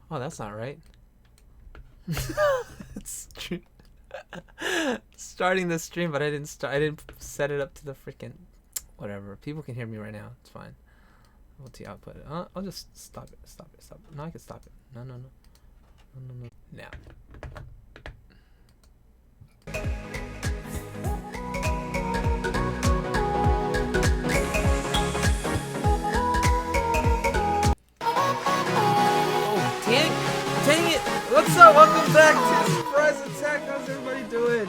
Oh, that's not right. It's starting the stream, but I didn't start. I didn't set it up to the freaking whatever. People can hear me right now. It's fine. LT output. I'll just stop it. Stop it. Stop it. No, I can stop it. No, no, no, no, no, no. Now. Oh, dang it! What's up? Welcome back to Surprise Attack. How's everybody doing?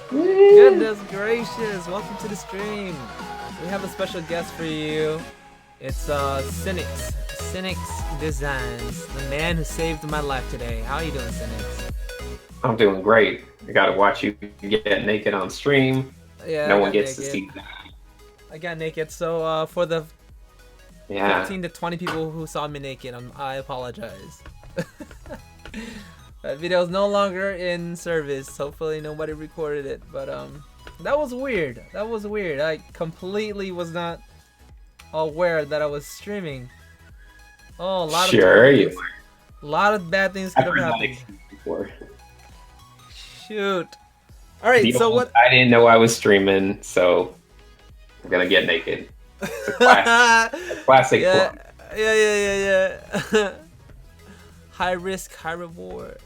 Goodness gracious! Welcome to the stream. We have a special guest for you. It's Sinix. Sinix Designs, the man who saved my life today. How are you doing, Sinix? I'm doing great. I gotta watch you get naked on stream. Yeah, No I one got gets naked. to see that. I got naked. So for the Yeah. 15 to 20 people who saw me naked, I apologize. That video is no longer in service. Hopefully nobody recorded it, but that was weird. That was weird. I completely was not aware that I was streaming. Oh, a lot a lot of bad things could have happened. Before. Shoot. All right, so what? I didn't know I was streaming, so I'm gonna get naked. It's a classic Yeah, club. yeah. High risk, high reward.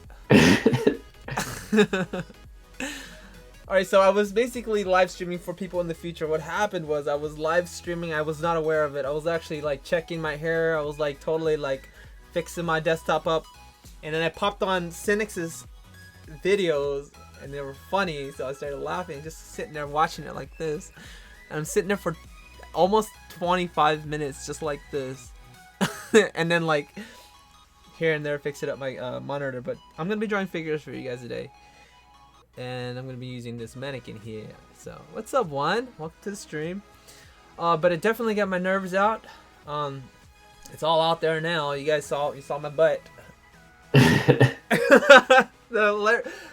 Alright, so I was basically live streaming for people in the future. What happened was I was live streaming. I was not aware of it. I was actually like checking my hair. I was like totally like fixing my desktop up. And then I popped on Sinnix's videos and they were funny. So I started laughing, just sitting there watching it like this. And I'm sitting there for almost 25 minutes just like this. And then like here and there fix it up my monitor. But I'm going to be drawing figures for you guys today. And I'm going to be using this mannequin here. So, what's up, Juan? Welcome to the stream. But it definitely got my nerves out. It's all out there now. You guys saw my butt. the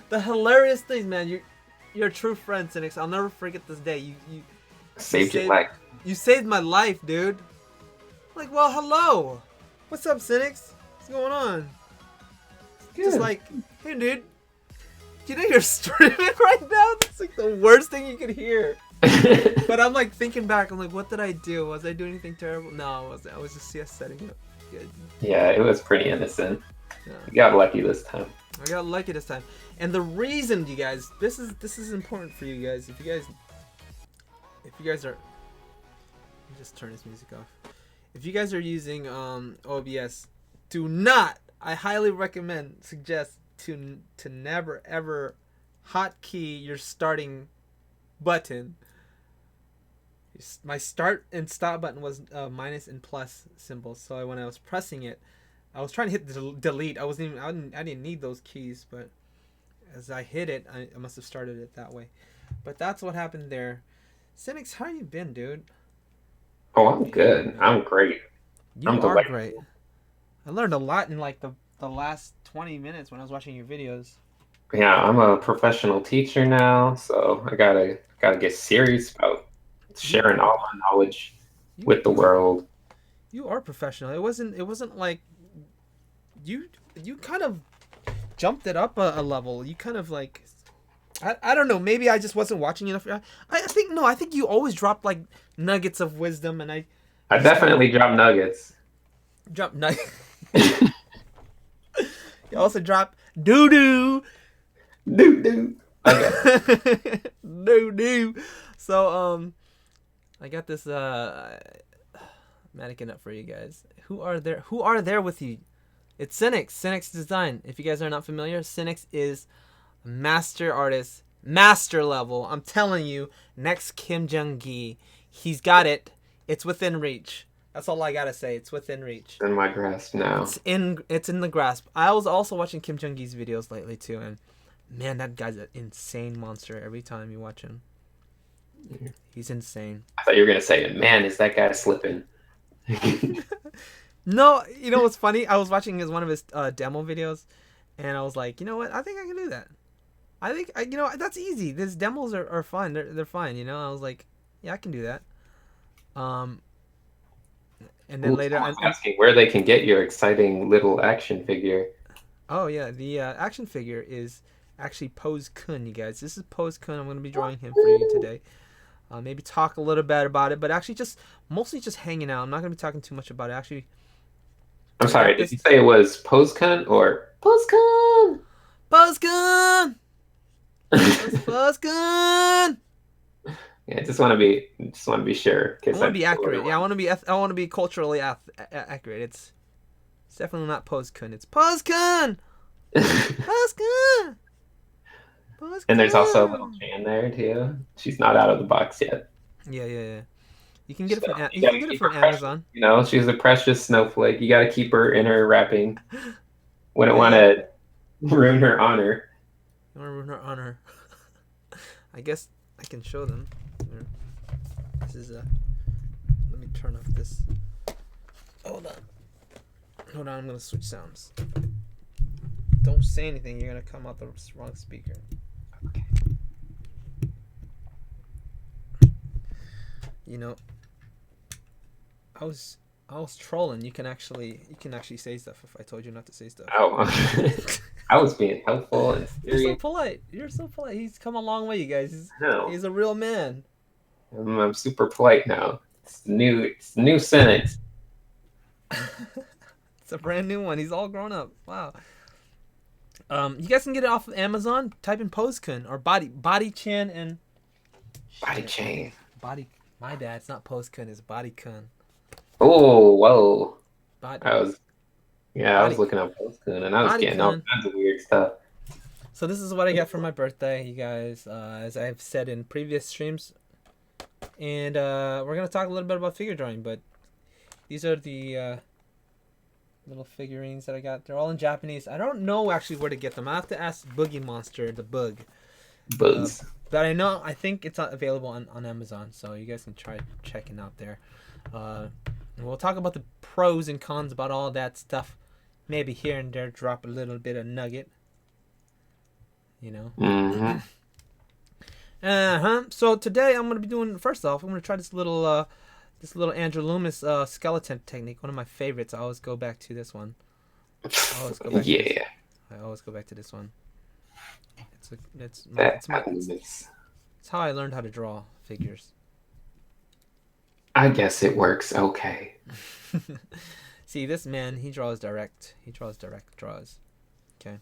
hilarious things, man. You're a true friend, Sinix. I'll never forget this day. You Saved your life. You saved my life, dude. Like, well, hello. What's up, Sinix? What's going on? Good. Just like, hey, dude. You know you're streaming right now? That's like the worst thing you could hear. But I'm like thinking back, I'm like, what did I do? Was I doing anything terrible? No, I wasn't. I was just setting up. Good. Yeah, it was pretty innocent. Yeah. You got lucky this time. I got lucky this time. And the reason, you guys, this is important for you guys. If you guys are, let me just turn this music off. If you guys are using OBS, do not. I highly suggest to never ever hotkey your starting button. My start and stop button was minus and plus symbols, so when I was pressing it, I was trying to hit delete. I didn't need those keys, but as I hit it, I must have started it that way. But that's what happened there. Sinix, how you been, dude? Oh, I'm good. I'm great. You are great. I learned a lot in like the last 20 minutes when I was watching your videos. Yeah, I'm a professional teacher now, so I gotta get serious about sharing all my knowledge with the world. You are professional. It wasn't like you kind of jumped it up a level. You kind of like I don't know, maybe I just wasn't watching enough. I think you always drop like nuggets of wisdom, and I definitely drop nuggets. Drop nuggets. You also drop doo-doo. Doo-doo. Okay. Doo-doo. So, I got this mannequin up for you guys. Who are there with you? It's Sinix. Sinix Design. If you guys are not familiar, Sinix is a master artist. Master level. I'm telling you, next Kim Jong-gi. He's got it. It's within reach. That's all I gotta say. It's within reach. In my grasp now. It's in the grasp. I was also watching Kim Jong-gi's videos lately too, and man, that guy's an insane monster. Every time you watch him, he's insane. I thought you were gonna say, "Man, is that guy slipping?" No, you know what's funny? I was watching one of his demo videos, and I was like, you know what? I think I can do that. I think that's easy. These demos are fun. They're fine. You know, I was like, yeah, I can do that. And then later, I'm asking where they can get your exciting little action figure. Oh yeah, the action figure is actually Pose Kun, you guys. This is Pose Kun. I'm gonna be drawing him for you today. Maybe talk a little bit about it, but actually just mostly just hanging out. I'm not gonna be talking too much about it. Actually, I'm I got sorry, did this you say it was Postcon or Postcon? Pose Kun. Pose Kun. Yeah, just want to be sure I because want to be that's the accurate. other Yeah, I one. want to be. I want to be culturally accurate. It's definitely not Pose Kun. It's Pose Kun. Pose Kun. Pose And there's also a little Kun. Chan there too. She's not out of the box yet. Yeah, yeah, yeah. You can get it So from you you can gotta get it keep from her precious. Amazon. You know, she's a precious snowflake. You gotta keep her in her wrapping. Wouldn't Yeah, want yeah. to ruin her honor. You want to ruin her honor? I guess I can show them. Here. This is a. Let me turn off this. Hold on. Hold on. I'm gonna switch sounds. Don't say anything. You're gonna come out the wrong speaker. Okay. You know, I was trolling. You can actually say stuff if I told you not to say stuff. Oh, I was being helpful and You're so serious. polite. You're so polite. He's come a long way, you guys. No, He's a real man. I'm super polite now. It's new. It's new Sinix. It's a brand new one. He's all grown up. Wow. You guys can get it off of Amazon. Type in Posekun or Body Chan and Body chain. Body. My bad. It's not Posekun. It's Body Kun. Oh, whoa. Body. I was Body. looking up Postcon and I was Body getting all Kun. kinds of weird stuff. So this is what I got for my birthday, you guys. As I've said in previous streams, and we're gonna talk a little bit about figure drawing. But these are the little figurines that I got. They're all in Japanese. I don't know actually where to get them. I have to ask Boogie Monster, the bug. Bugs. But I think it's available on Amazon, so you guys can try checking out there. And we'll talk about the pros and cons about all that stuff. Maybe here and there drop a little bit of nugget. You know. Mm-hmm. So today I'm gonna be doing. First off, I'm gonna try this little Andrew Loomis skeleton technique. One of my favorites. I always go back to this one. Yeah. I always go back to this one. It's how I learned how to draw figures. I guess it works okay. See, this man, he draws direct. He draws direct draws. Okay.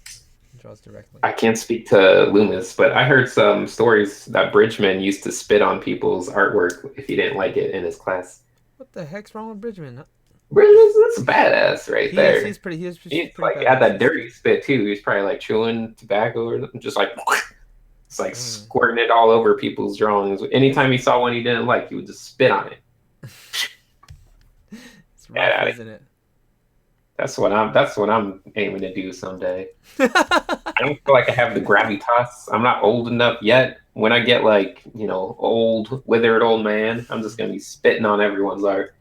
He draws directly. I can't speak to Loomis, but I heard some stories that Bridgman used to spit on people's artwork if he didn't like it in his class. What the heck's wrong with Bridgman? Bridgman's that's badass right there. He's pretty He's like badass. had that dirty spit too. He's probably like chewing tobacco or just like it's like squirting it all over people's drawings. Anytime he saw one he didn't like, he would just spit on it. It's rough, isn't it? That's what I'm aiming to do someday. I don't feel like I have the gravitas. I'm not old enough yet. When I get like, old, withered old man, I'm just gonna be spitting on everyone's art.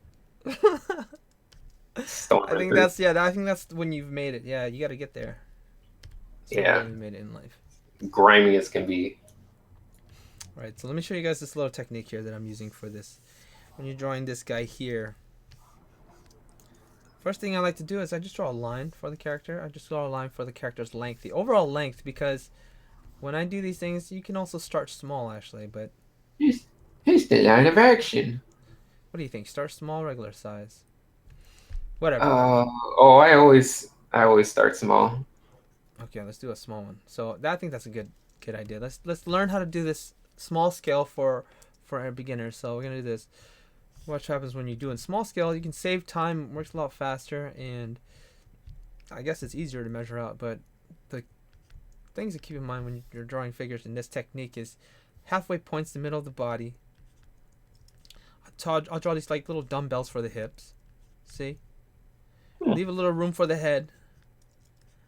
I think that's when you've made it. Yeah, you got to get there. Yeah, you made it in life. Grimy as can be. All right, so let me show you guys this little technique here that I'm using for this. When you're drawing this guy here, first thing I like to do is I just draw a line for the character. I just draw a line for the character's length, the overall length, because when I do these things, you can also start small actually. But Here's the line of action. what do you think? Start small, regular size, whatever. I always start small. Okay, let's do a small one. So I think that's a good idea. Let's learn how to do this small scale for our beginners. So we're gonna do this. Watch what happens when you do in small scale. You can save time, works a lot faster, and I guess it's easier to measure out. But the things to keep in mind when you're drawing figures in this technique is halfway points the middle of the body. I'll draw these like little dumbbells for the hips. See? Leave a little room for the head.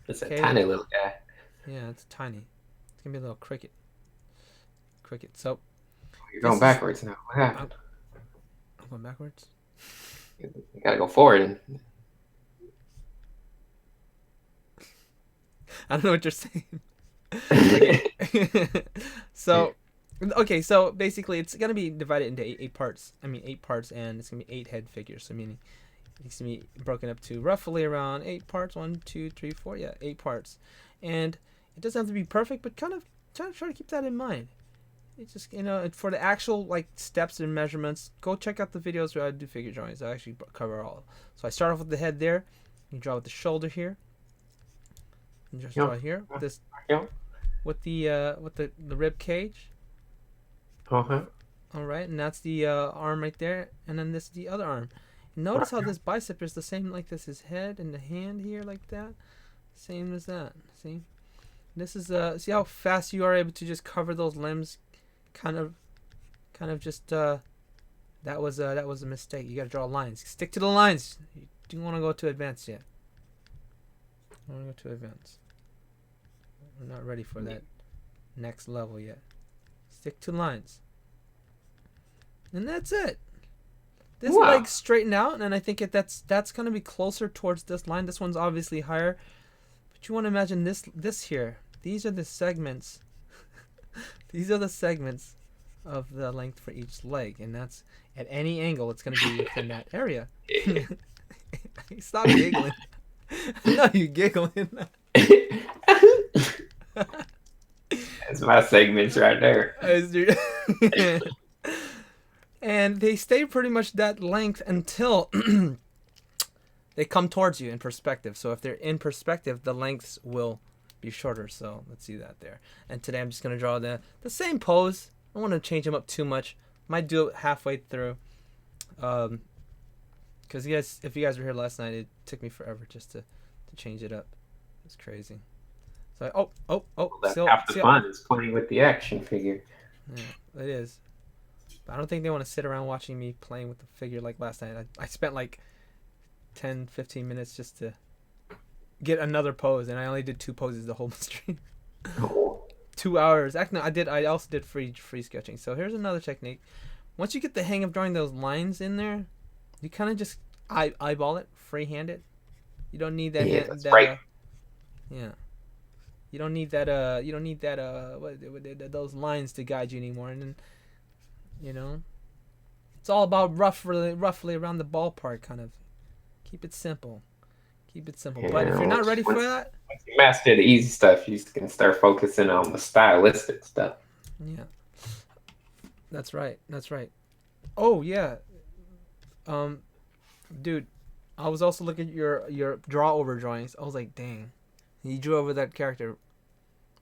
It's a tiny little guy. Yeah, it's tiny. It's gonna be a little cricket. So you're going backwards now. What happened? I'm going backwards. You gotta go forward. I don't know what you're saying. So basically it's gonna be divided into eight parts. 8 parts, and it's gonna be 8 head figures. So meaning You see me broken up to roughly around 8 parts. 1, 2, 3, 4. Yeah, 8 parts. And it doesn't have to be perfect, but kind of try to keep that in mind. It's just, for the actual like steps and measurements, go check out the videos where I do figure drawings. I actually cover all. So I start off with the head there. You draw with the shoulder here. And just draw here. This with the rib cage. Uh-huh. All right, and that's the arm right there, and then this is the other arm. Notice how this bicep is the same like this, his head and the hand here like that, same as that. See, this is see how fast you are able to just cover those limbs, kind of just that was a mistake. You got to draw lines. Stick to the lines. You don't want to go to advanced yet. I want to go to advanced. We're not ready for that next level yet. Stick to lines. And that's it. This leg straightened out, and I think that's going to be closer towards this line. This one's obviously higher. But you want to imagine this here. These are the segments. These are the segments of the length for each leg. And that's at any angle, it's going to be within that area. Stop giggling. No, you're giggling. That's my segments right there. And they stay pretty much that length until they come towards you in perspective. So if they're in perspective, the lengths will be shorter. So let's see that there. And today I'm just going to draw the same pose. I don't want to change them up too much. Might do it halfway through. Because if you guys were here last night, it took me forever just to change it up. It's crazy. So that's half the fun is playing with the action figure. Yeah, it is. But I don't think they want to sit around watching me playing with the figure like last night. I spent like 10, 15 minutes just to get another pose, and I only did 2 poses the whole stream. 2 hours. Actually, I also did free sketching. So here's another technique. Once you get the hang of drawing those lines in there, you kind of just eyeball it, freehand it. You don't need that. Yeah, that's right. Yeah. You don't need that. Those lines to guide you anymore. And then, it's all about roughly around the ballpark, kind of. Keep it simple. Yeah, but if you're not ready for that, once you master the easy stuff, you can start focusing on the stylistic stuff. Yeah. That's right. Oh yeah. Dude, I was also looking at your draw over drawings. I was like, dang. He drew over that character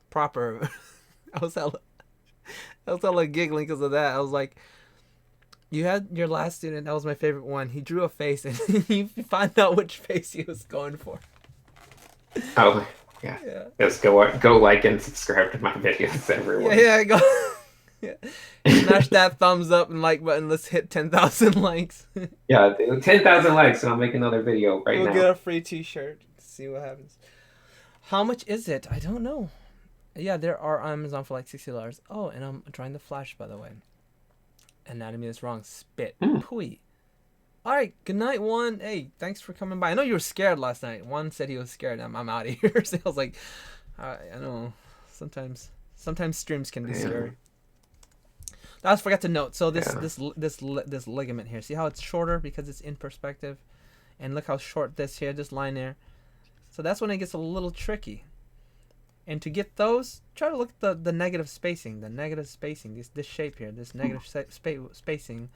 proper. I was hella giggling because of that. I was like, you had your last student, that was my favorite one. He drew a face, and you find out which face he was going for. Oh, yeah. Just go like and subscribe to my videos, everyone. Yeah, go. Yeah. Smash that thumbs up and like button. Let's hit 10,000 likes. Yeah, 10,000 likes, and I'll make another video now. We'll get a free T-shirt. See what happens. How much is it? I don't know. Yeah, there are on Amazon for like $60. Oh, and I'm drawing the Flash, by the way. Anatomy is wrong. Spit. Pooey. All right. Good night, Juan. Hey, thanks for coming by. I know you were scared last night. Juan said he was scared. I'm out of here. So I was like, I know. Sometimes streams can be scary. I just forgot to note. So this ligament here. See how it's shorter because it's in perspective, and look how short this line there. So that's when it gets a little tricky. And to get those, try to look at the negative spacing. The negative spacing, this shape here, this negative spacing,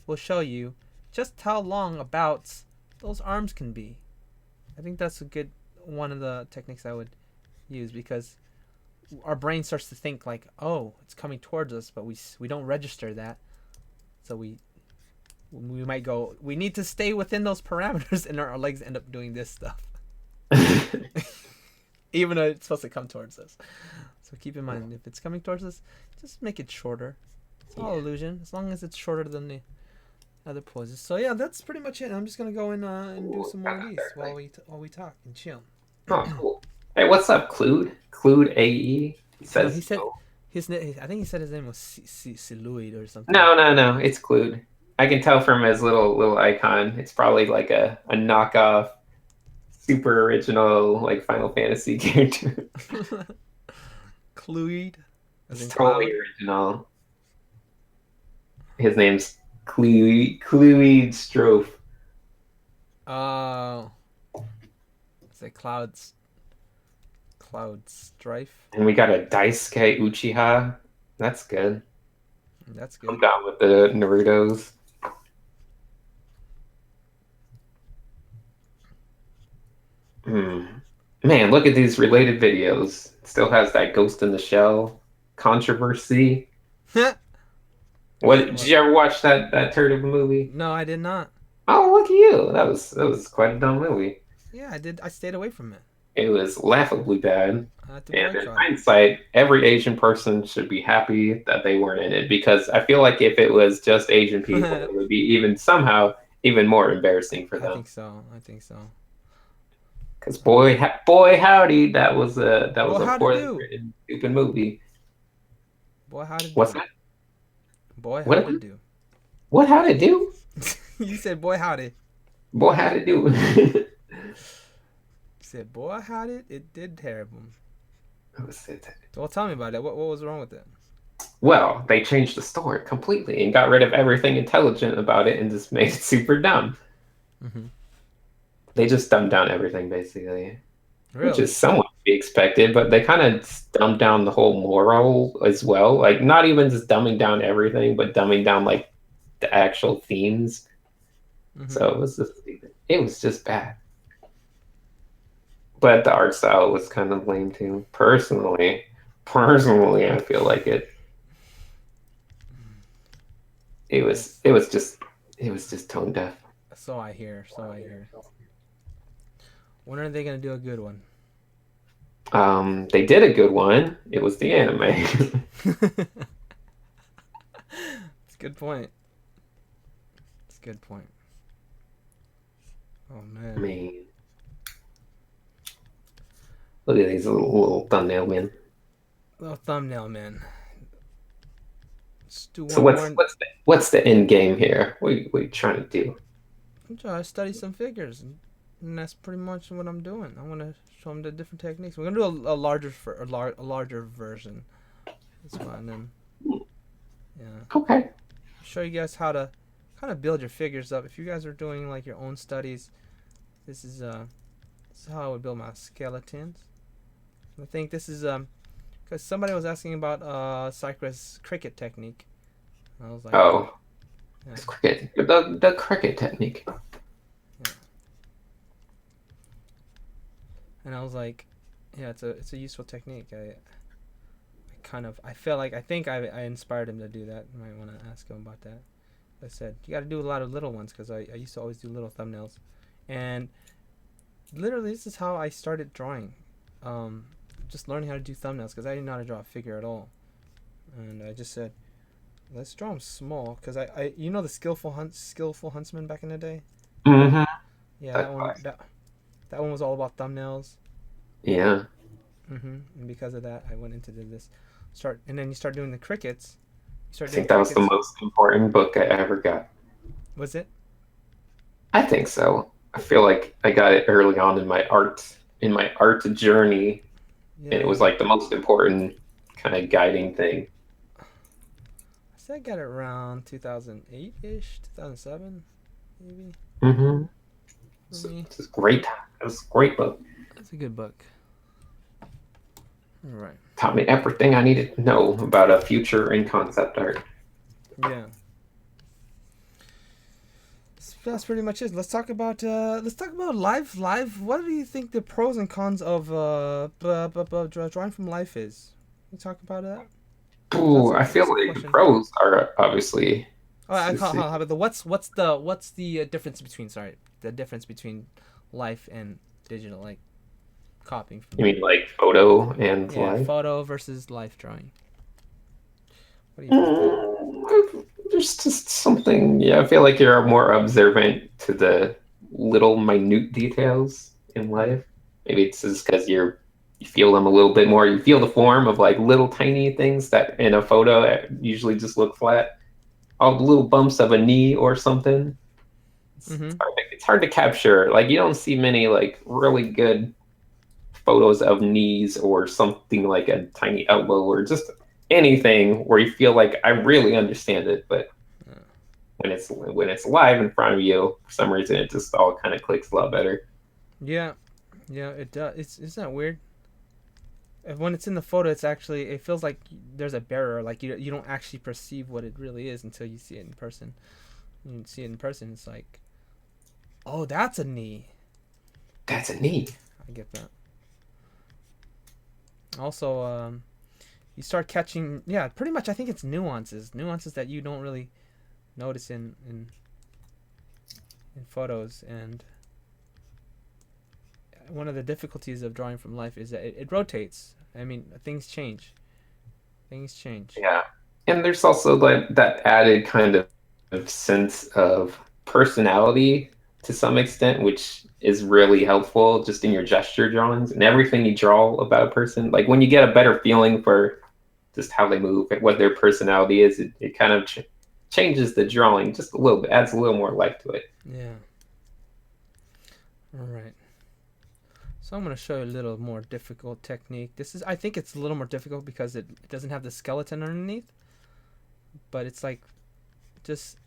will show you just how long about those arms can be. I think that's a good one of the techniques I would use, because our brain starts to think like, oh, it's coming towards us, but we don't register that. So we might go, we need to stay within those parameters, and our legs end up doing this stuff. Even though it's supposed to come towards us. So keep in mind, if it's coming towards us, just make it shorter. It's all illusion, as long as it's shorter than the other poses. So yeah, that's pretty much it. I'm just gonna go in and do some more of these while we talk and chill. Oh, cool. Hey, what's up, Clued? Clued AE? He said his name. I think he said his name was Siluid or something. No, it's Clued. I can tell from his little icon. It's probably like a knockoff, super original, like Final Fantasy character. Clued? It's totally original. His name's Clued Strofe. Uh, it's a cloud strife. And we got a Daisuke Uchiha. That's good. That's I'm good. down with the Naruto's. Hmm. Man, look at these related videos. Still has that Ghost in the Shell controversy. What did What? you ever watch that turd of a movie? No, I did not. Oh, look at you. That was quite a dumb movie. Yeah, I did. I stayed away from it. It was laughably bad. I had to And in boycott it. hindsight, every Asian person should be happy that they weren't in it because I feel like if it was just Asian people, it would be even somehow even more embarrassing for I them. think so. I think so. Because boy howdy, that Boy, was a how to poorly do? written stupid movie. Boy, how to What's do? that? Boy, how What to do? what how to do? You said, boy, howdy. Boy how to do? You said, boy, how did it did terrible. What's it? Well, tell me about it. What was wrong with it? Well, they changed the story completely and got rid of everything intelligent about it and just made it super dumb. Mm-hmm. They just dumbed down everything basically, which Really? is somewhat to be expected, but they kind of dumbed down the whole moral as well. Like not even just dumbing down everything, but dumbing down like the actual themes. Mm-hmm. So it was just bad. But the art style was kind of lame too. Personally, I feel like it was Yes. it was just it was just tone deaf. So I hear. So I hear. When are they gonna do a good one? They did a good one. It was the anime. It's a good point. It's a good point. Oh I man. mean, look at these little thumbnail men. Little thumbnail man. Let's do So one more. what's the end game here? What are you trying to do? I'm trying to study some figures, and that's pretty much what I'm doing. I want to show them the different techniques. We're gonna do a larger version. That's fine. Then yeah, Okay. show you guys how to kind of build your figures up. If you guys are doing like your own studies, this is how I would build my skeletons. I think this is because somebody was asking about Cypress cricket technique. I was like, Oh, yeah, it's cricket. The cricket technique. yeah. And I was like, yeah, it's a useful technique. I feel like I inspired him to do that. You might want to ask him about that. I said you got to do a lot of little ones because I used to always do little thumbnails, and literally this is how I started drawing, just learning how to do thumbnails because I didn't know how to draw a figure at all, and I just said let's draw them small because I you know the skillful huntsman back in the day. Mm-hmm. Yeah, That class. that one was all about thumbnails. Yeah. And because of that, I went into this start, and then you start doing the crickets. You I start doing think that was the crickets. most important book I ever got. Was it? I think so. I feel like I got it early on in my art journey, and it was Yeah, like the most important kind of guiding thing. I said I got it around 2008 ish, 2007 maybe Mm-hmm. for me. It's a great time. It was a great book. That's a good book. All right. Taught me everything I needed to know about a future in concept art. Yeah. That's pretty much it. Let's talk about live. What do you think the pros and cons of drawing from life is? Can we talk about that? Ooh, I feel That's a like the question. pros are obviously. Oh, how about the what's the difference between the difference between life and digital, like copying from You mean like photo and yeah, life? photo versus life drawing. What do you think there? There's just something. Yeah, I feel like you're more observant to the little minute details in Mm. life. Maybe it's just because you feel them a little bit more. You feel the form of like little tiny things that in a photo usually just look flat. All the little bumps of a knee or something. Mm-hmm. It's hard to capture. Like you don't see many like really good photos of knees or something like a tiny elbow or just anything where you feel like I really understand it. But Yeah. when it's live in front of you, for some reason it just all kind of clicks a lot better. Yeah, yeah, it does. Isn't that weird? When it's in the photo, it feels like there's a barrier. Like you don't actually perceive what it really is until you see it in person. When you see it in person, it's like, oh, that's a knee. That's a knee. I get that. Also, you start catching, yeah, pretty much. I think it's nuances that you don't really notice in photos. And one of the difficulties of drawing from life is that it rotates. I mean, things change. Things change. Yeah, and there's also like that added kind of sense of personality to some extent, which is really helpful just in your gesture drawings and everything you draw about a person. Like when you get a better feeling for just how they move and what their personality is, it kind of changes the drawing just a little bit, adds a little more life to it. Yeah. All right. So I'm going to show you a little more difficult technique. I think it's a little more difficult because it doesn't have the skeleton underneath, but it's like just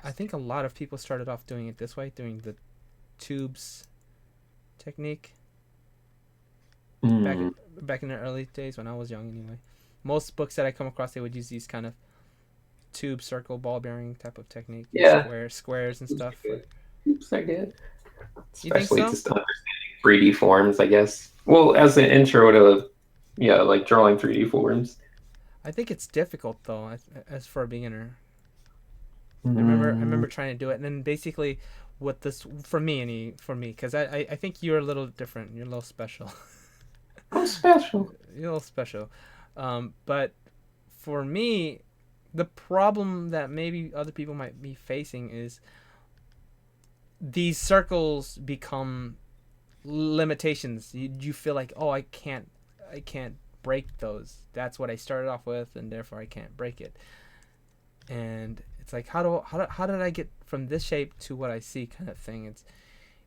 I think a lot of people started off doing it this way, doing the tubes technique. Back in the early days when I was young, anyway. Most books that I come across, they would use these kind of tube, circle, ball bearing type of technique. Yeah, squares and stuff. Tubes are good, You think especially so? just understanding 3D forms, I guess. Well, as an intro to like drawing 3D forms. I think it's difficult though, as for a beginner. I remember trying to do it, and then basically, what this for me, because I think you're a little different. You're a little special. I'm special. You're a little special, but for me, the problem that maybe other people might be facing is these circles become limitations. You feel like, oh, I can't break those. That's what I started off with, and therefore I can't break it. And it's like, how did I get from this shape to what I see, kind of thing.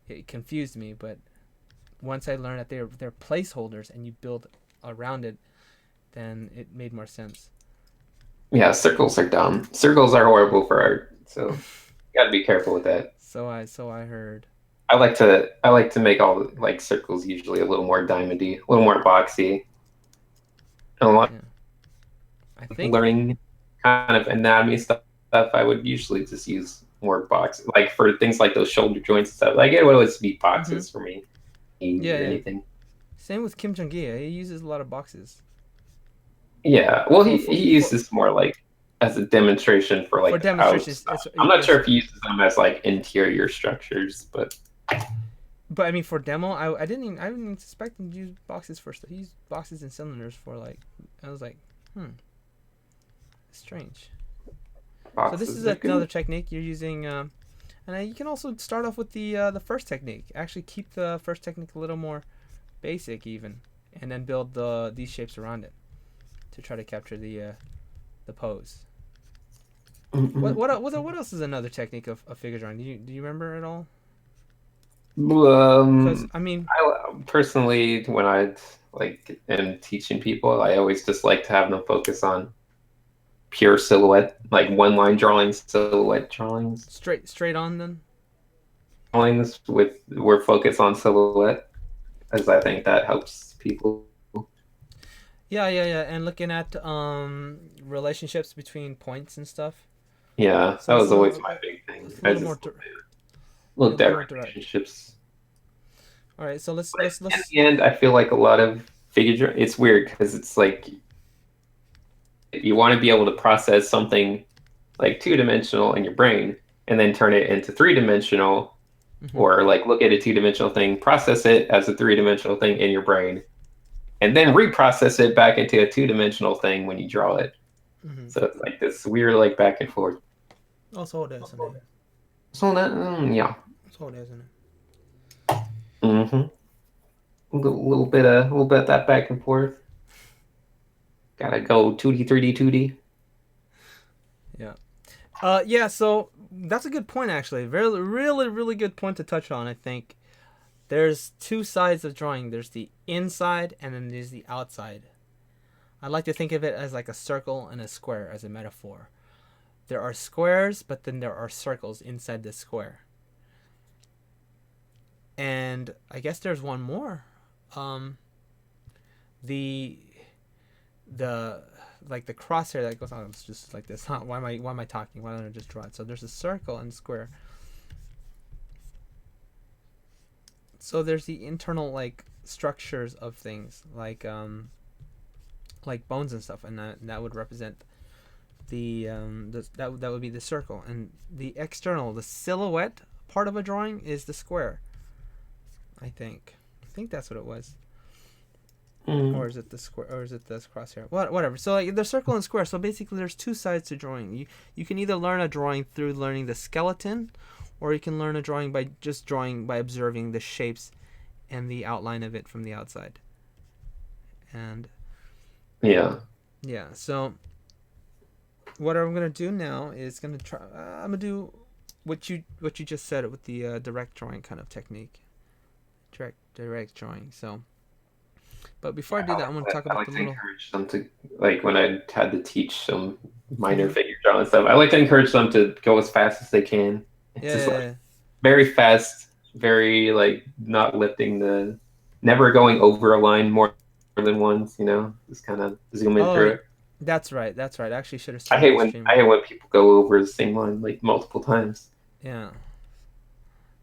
It confused me, but once I learned that they're placeholders and you build around it, then it made more sense. Yeah, circles are dumb. Circles are horrible for art, so you gotta be careful with that. So I heard. I like to make all like circles usually a little more diamondy, a little more boxy. And a lot I think learning kind of anatomy stuff, I would usually just use more boxes. Like for things like those shoulder joints and stuff. Like it would always be boxes for me. Yeah. Anything. Same with Kim Jong-gi. He uses a lot of boxes. Yeah. Well, he uses more like as a demonstration for like demonstrations. I'm not sure if he uses them as like interior structures, but I mean, for demo, I didn't even expect him to use boxes for stuff. He used boxes and cylinders for like. I was like, strange. boxes So this is another technique you're using, and you can also start off with the first technique. Actually, keep the first technique a little more basic even, and then build these shapes around it to try to capture the pose. What else is another technique of figure drawing? Do you remember at all? Because I mean, I personally, when I like am teaching people, I always just like to have them focus on pure silhouette, like one line drawings, silhouette drawings. straight on then. Drawings with we're focused on silhouette, as I think that helps people. Yeah, and looking at relationships between points and stuff. Yeah, So that was always my big thing. A little more look at relationships. All right, so let's. In the end, I feel like a lot of figure. It's weird because it's like you want to be able to process something like 2-dimensional in your brain and then turn it into 3-dimensional, or like look at a 2-dimensional thing, process it as a 3-dimensional thing in your brain, and then reprocess it back into a 2-dimensional thing when you draw it. So it's like this weird like back and forth. Also, it is. So that yeah. So it isn't it? A little bit of that back and forth. Gotta go 2D, 3D, 2D. Yeah. Yeah. So that's a good point, actually. Really, really, really good point to touch on. I think there's two sides of drawing. There's the inside, and then there's the outside. I like to think of it as like a circle and a square as a metaphor. there are squares, but then there are circles inside the square. And I guess there's one more. The like the crosshair that goes on, it's just like this. Huh? Why am I talking? Why don't I just draw it? So there's a circle and square. So there's the internal like structures of things like bones and stuff, and that would represent that would be the circle, and the external, the silhouette part of a drawing is the square. I think that's what it was. Or is it the square? Or is it this crosshair? Whatever. So like the circle and square. So basically, there's two sides to drawing. You can either learn a drawing through learning the skeleton, or you can learn a drawing by just drawing by observing the shapes and the outline of it from the outside. And Yeah. So what I'm gonna do now is I'm gonna do what you just said with the direct drawing kind of technique. Direct drawing. So. But before I do that, I'm going to talk about the little. Encourage them to, like, when I had to teach some minor figure drawing stuff, I like to encourage them to go as fast as they can. It's just like very fast, very like not never going over a line more than once. Just kind of zoom in through it. That's right. I actually should have. I hate when people go over the same line like multiple times. Yeah.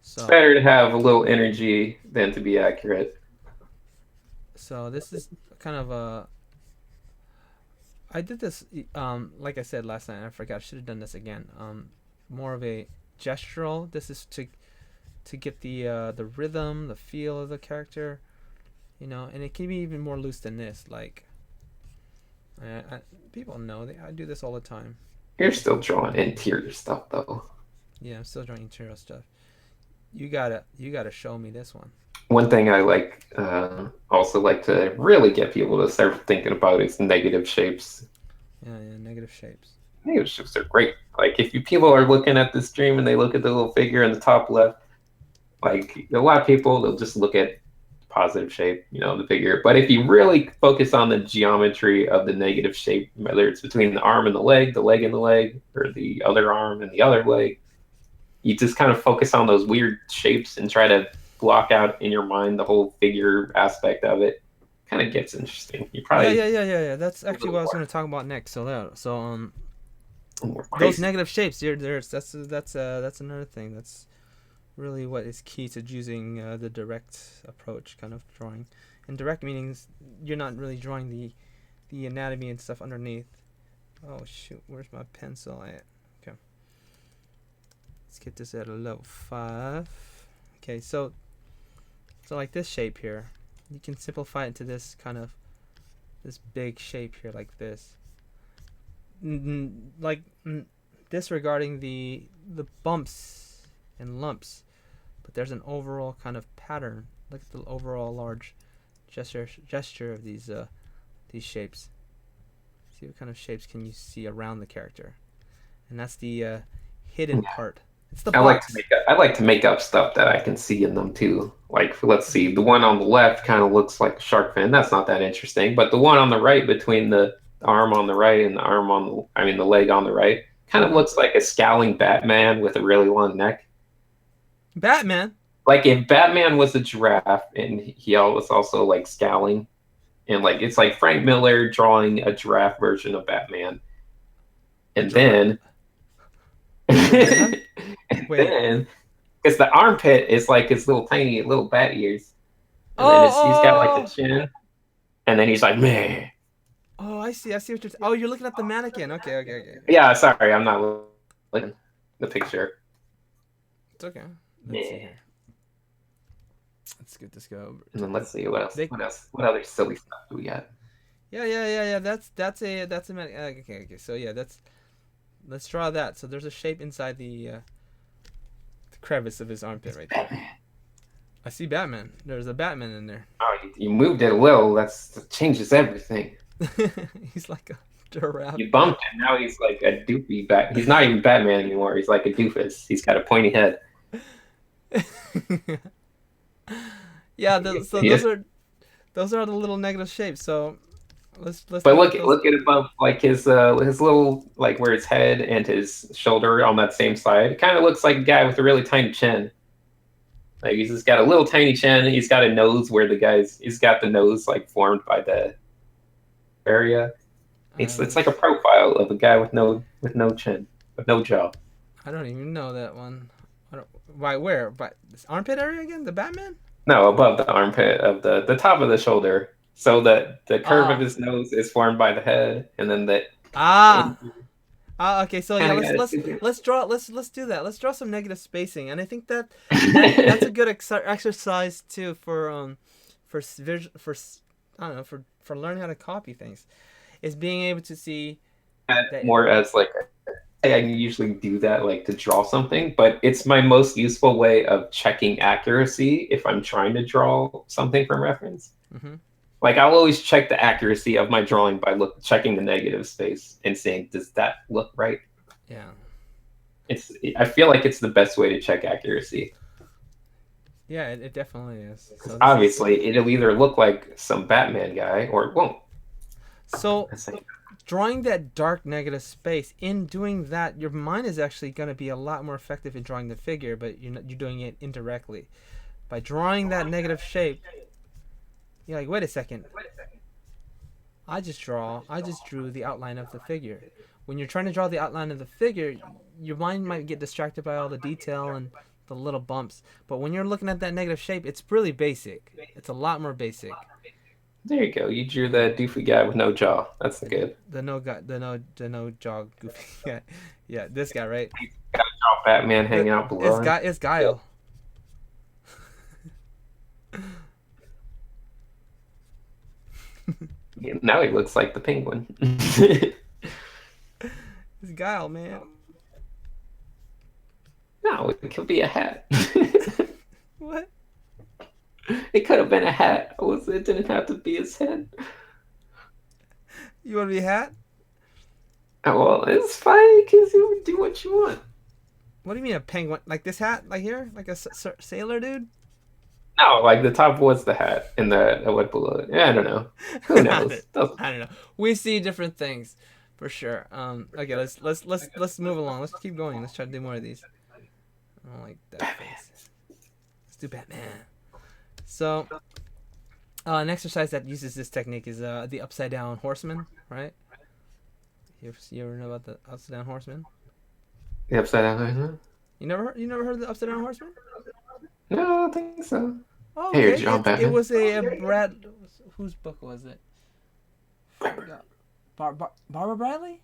So it's better to have a little energy than to be accurate. So this is kind of I did this like I said last night. I forgot. I should have done this again. More of a gestural. This is to get the rhythm, the feel of the character, and it can be even more loose than this. Like, people know I do this all the time. You're still drawing interior stuff though. Yeah, I'm still drawing interior stuff. You gotta show me this one. One thing I also like to really get people to start thinking about is negative shapes. Yeah, negative shapes. Negative shapes are great. Like, if people are looking at the stream and they look at the little figure in the top left, like, a lot of people, they'll just look at positive shape, the figure. But if you really focus on the geometry of the negative shape, whether it's between the arm and the leg and the leg, or the other arm and the other leg, you just kind of focus on those weird shapes and try to block out in your mind the whole figure aspect of it. Kind of gets interesting. You probably yeah. That's actually what I was going to talk about next. So those negative shapes. That's another thing. That's really what is key to using the direct approach kind of drawing. And direct meanings you're not really drawing the anatomy and stuff underneath. Oh shoot, where's my pencil at? Okay, let's get this at a level 5. Okay, so like this shape here, you can simplify it to this this big shape here, like this. Disregarding the bumps and lumps, but there's an overall kind of pattern. Look at the overall large gesture of these shapes. See what kind of shapes can you see around the character, and that's the hidden part. I like to make up stuff that I can see in them too. Like, let's see, the one on the left kind of looks like a shark fin. That's not that interesting. But the one on the right, between the arm on the right and the leg on the right, kind of looks like a scowling Batman with a really long neck. Batman? Like, if Batman was a giraffe and he was also like scowling, and like it's like Frank Miller drawing a giraffe version of Batman, and then. Then, because the armpit is like his little tiny little bat ears, and then he's got like the chin, and then he's like, man. Oh, I see what you're. Oh, you're looking at the mannequin. Okay. Yeah, sorry, I'm not looking at the picture. It's okay. Let's see here. Let's get this go. And then let's see what else. What other silly stuff do we got? Yeah. That's a mannequin. Okay. So yeah, let's draw that. So there's a shape inside the crevice of his armpit right there. Batman. I see Batman. There's a Batman in there. Oh, you moved it a little. That changes everything. He's like a giraffe. You bumped him. Now he's like a doofy bat. He's not even Batman anymore. He's like a doofus. He's got a pointy head. Yeah. Those are the little negative shapes. So Let's But look at those. look at above, like his little, like where his head and his shoulder on that same side. It kind of looks like a guy with a really tiny chin. Like he's just got a little tiny chin. He's got a nose where he's got the nose like formed by the area. It's like a profile of a guy with no chin, with no jaw. I don't even know that one. I don't, why? Where? By this armpit area again? The Batman? No, above the armpit of the top of the shoulder. So that the curve of Ah, his nose is formed by the head, and then the ah, it Okay. So yeah, kind of got it. let's draw. Let's do that. Let's draw some negative spacing, and I think that's a good exercise too for I don't know for learning how to copy things, is being able to see that. More as like I usually do that like to draw something, but it's my most useful way of checking accuracy if I'm trying to draw something from reference. Hmm. Like I'll always check the accuracy of my drawing by checking the negative space and saying, does that look right? Yeah. I feel like it's the best way to check accuracy. Yeah, it definitely is. So this is Obviously, it'll either look like some Batman guy or it won't. so That's like, drawing that dark negative space. In doing that, your mind is actually going to be a lot more effective in drawing the figure, but you're doing it indirectly by drawing that negative shape. You're like, wait a second. I just drew the outline of the figure. When you're trying to draw the outline of the figure, your mind might get distracted by all the detail and the little bumps. But when you're looking at that negative shape, it's really basic. It's a lot more basic. there you go. You drew that doofy guy with no jaw. That's The, good. the no jaw goofy guy. Yeah, this guy, right? Got to draw Batman hanging out below him. It's Guile. Now he looks like the penguin. It's Guile, man. No, it could be a hat. What? It could have been a hat. It didn't have to be his head. You want to be a hat? Oh, well, it's fine because you do what you want. What do you mean a penguin? Like this hat? Like here? Like a sailor dude? No, like the top was the hat and the what below it. Yeah, I don't know. Who knows? I don't know. We see different things, for sure. Okay, let's move along. Let's keep going. Let's try to do more of these. I don't like that. Batman. Let's do Batman. So, an exercise that uses this technique is the upside down horseman, right? You ever know about the upside down horseman? The upside down. You never heard of the upside down horseman? No, I don't think so. Oh, Hey, okay. John Batman. It was a Brad. Whose book was it? Barbara Bradley?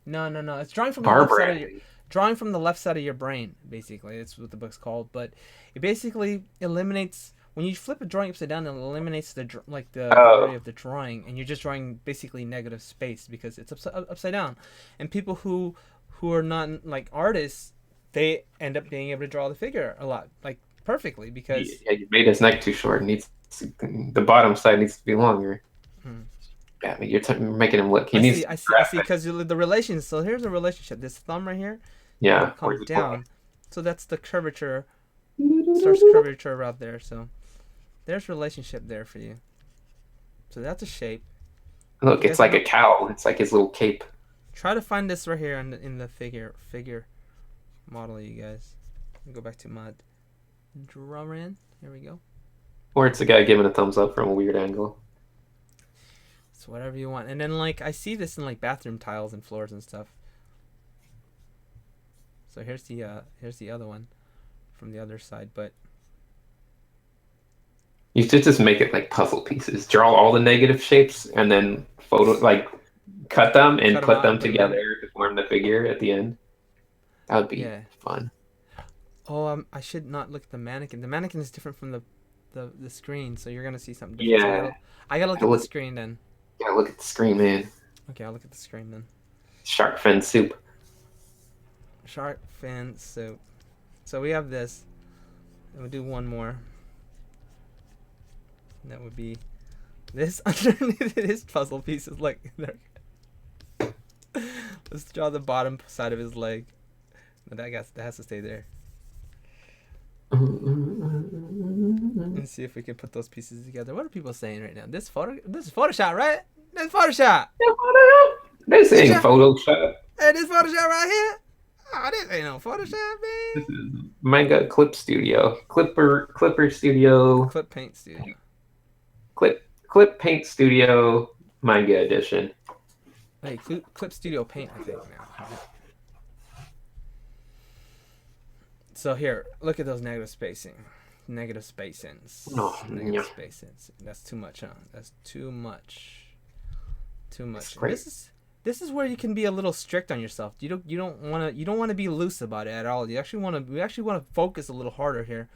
No. It's drawing from the left side of drawing from the left side of your brain. Basically, it's what the book's called. But it basically eliminates when you flip a drawing upside down. It eliminates the area of the drawing, and you're just drawing basically negative space because it's upside down. And people who are not like artists, they end up being able to draw the figure a lot like perfectly because you made his neck too short. The bottom side needs to be longer. Hmm. Yeah, I mean, you're making him look. I see. Because the relation. So here's a relationship. This thumb right here. Yeah. Comes down. So that's the curvature. Starts curvature out there. So there's relationship there for you. So that's a shape. Look, it's like a cow. It's like his little cape. Try to find this right here in the figure model, you guys. Go back to my drawing. Here we go. Or it's a guy giving a thumbs up from a weird angle. It's whatever you want. And then like I see this in like bathroom tiles and floors and stuff. So here's the other one from the other side, but you should just make it like puzzle pieces. Draw all the negative shapes and then cut them and put them together to form the figure at the end. That would be fun. Oh, I should not look at the mannequin. The mannequin is different from the screen, so you're gonna see something different. Yeah. So I gotta look at the screen then. Yeah, look at the screen, man. Okay, I'll look at the screen then. Shark fin soup. Shark fin soup. So we have this. And we'll do one more. And that would be this underneath it is puzzle pieces like there. Let's draw the bottom side of his leg. But that has to stay there. Let's see if we can put those pieces together. What are people saying right now? This is Photoshop, right? That's Photoshop. This ain't Photoshop. Hey, this Photoshop right here. Oh, this ain't no Photoshop, man. This is Manga Clip Studio. Clipper Studio. Clip Paint Studio. Clip Paint Studio Manga Edition. Hey, Clip Studio Paint, I think now. So here, look at those negative spacing. Negative spacings. No, Negative spacings. That's too much, huh? That's too much. Too much. This is where you can be a little strict on yourself. You don't want to be loose about it at all. We actually want to focus a little harder here.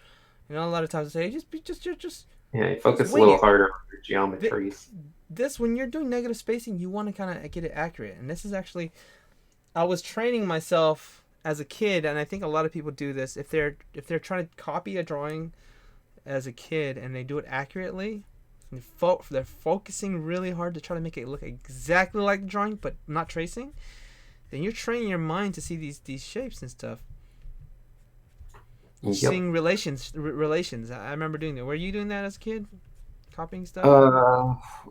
You know, a lot of times I say, just focus a little harder on your geometries. This when you're doing negative spacing, you want to kind of get it accurate. And this is actually, I was training myself as a kid, and I think a lot of people do this. If they're trying to copy a drawing as a kid and they do it accurately, they're focusing really hard to try to make it look exactly like the drawing, but not tracing. Then you're training your mind to see these shapes and stuff. Yep. Seeing relations. I remember doing that. Were you doing that as a kid? Copying stuff?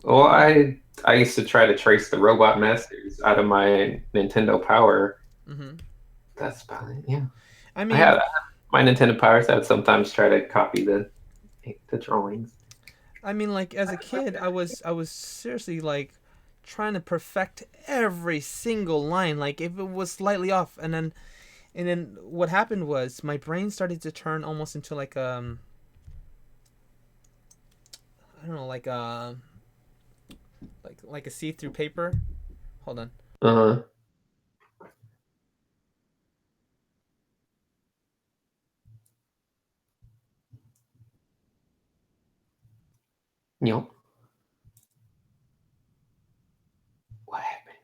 Well, I used to try to trace the Robot Masters out of my Nintendo Power. Mm-hmm. That's about it. Yeah. I mean, my Nintendo Powers. I'd sometimes try to copy the drawings. I mean, like as a kid, I was seriously like trying to perfect every single line. Like if it was slightly off, and then what happened was my brain started to turn almost into like I don't know, like a see-through paper. Hold on. Uh-huh. Yep. What happened?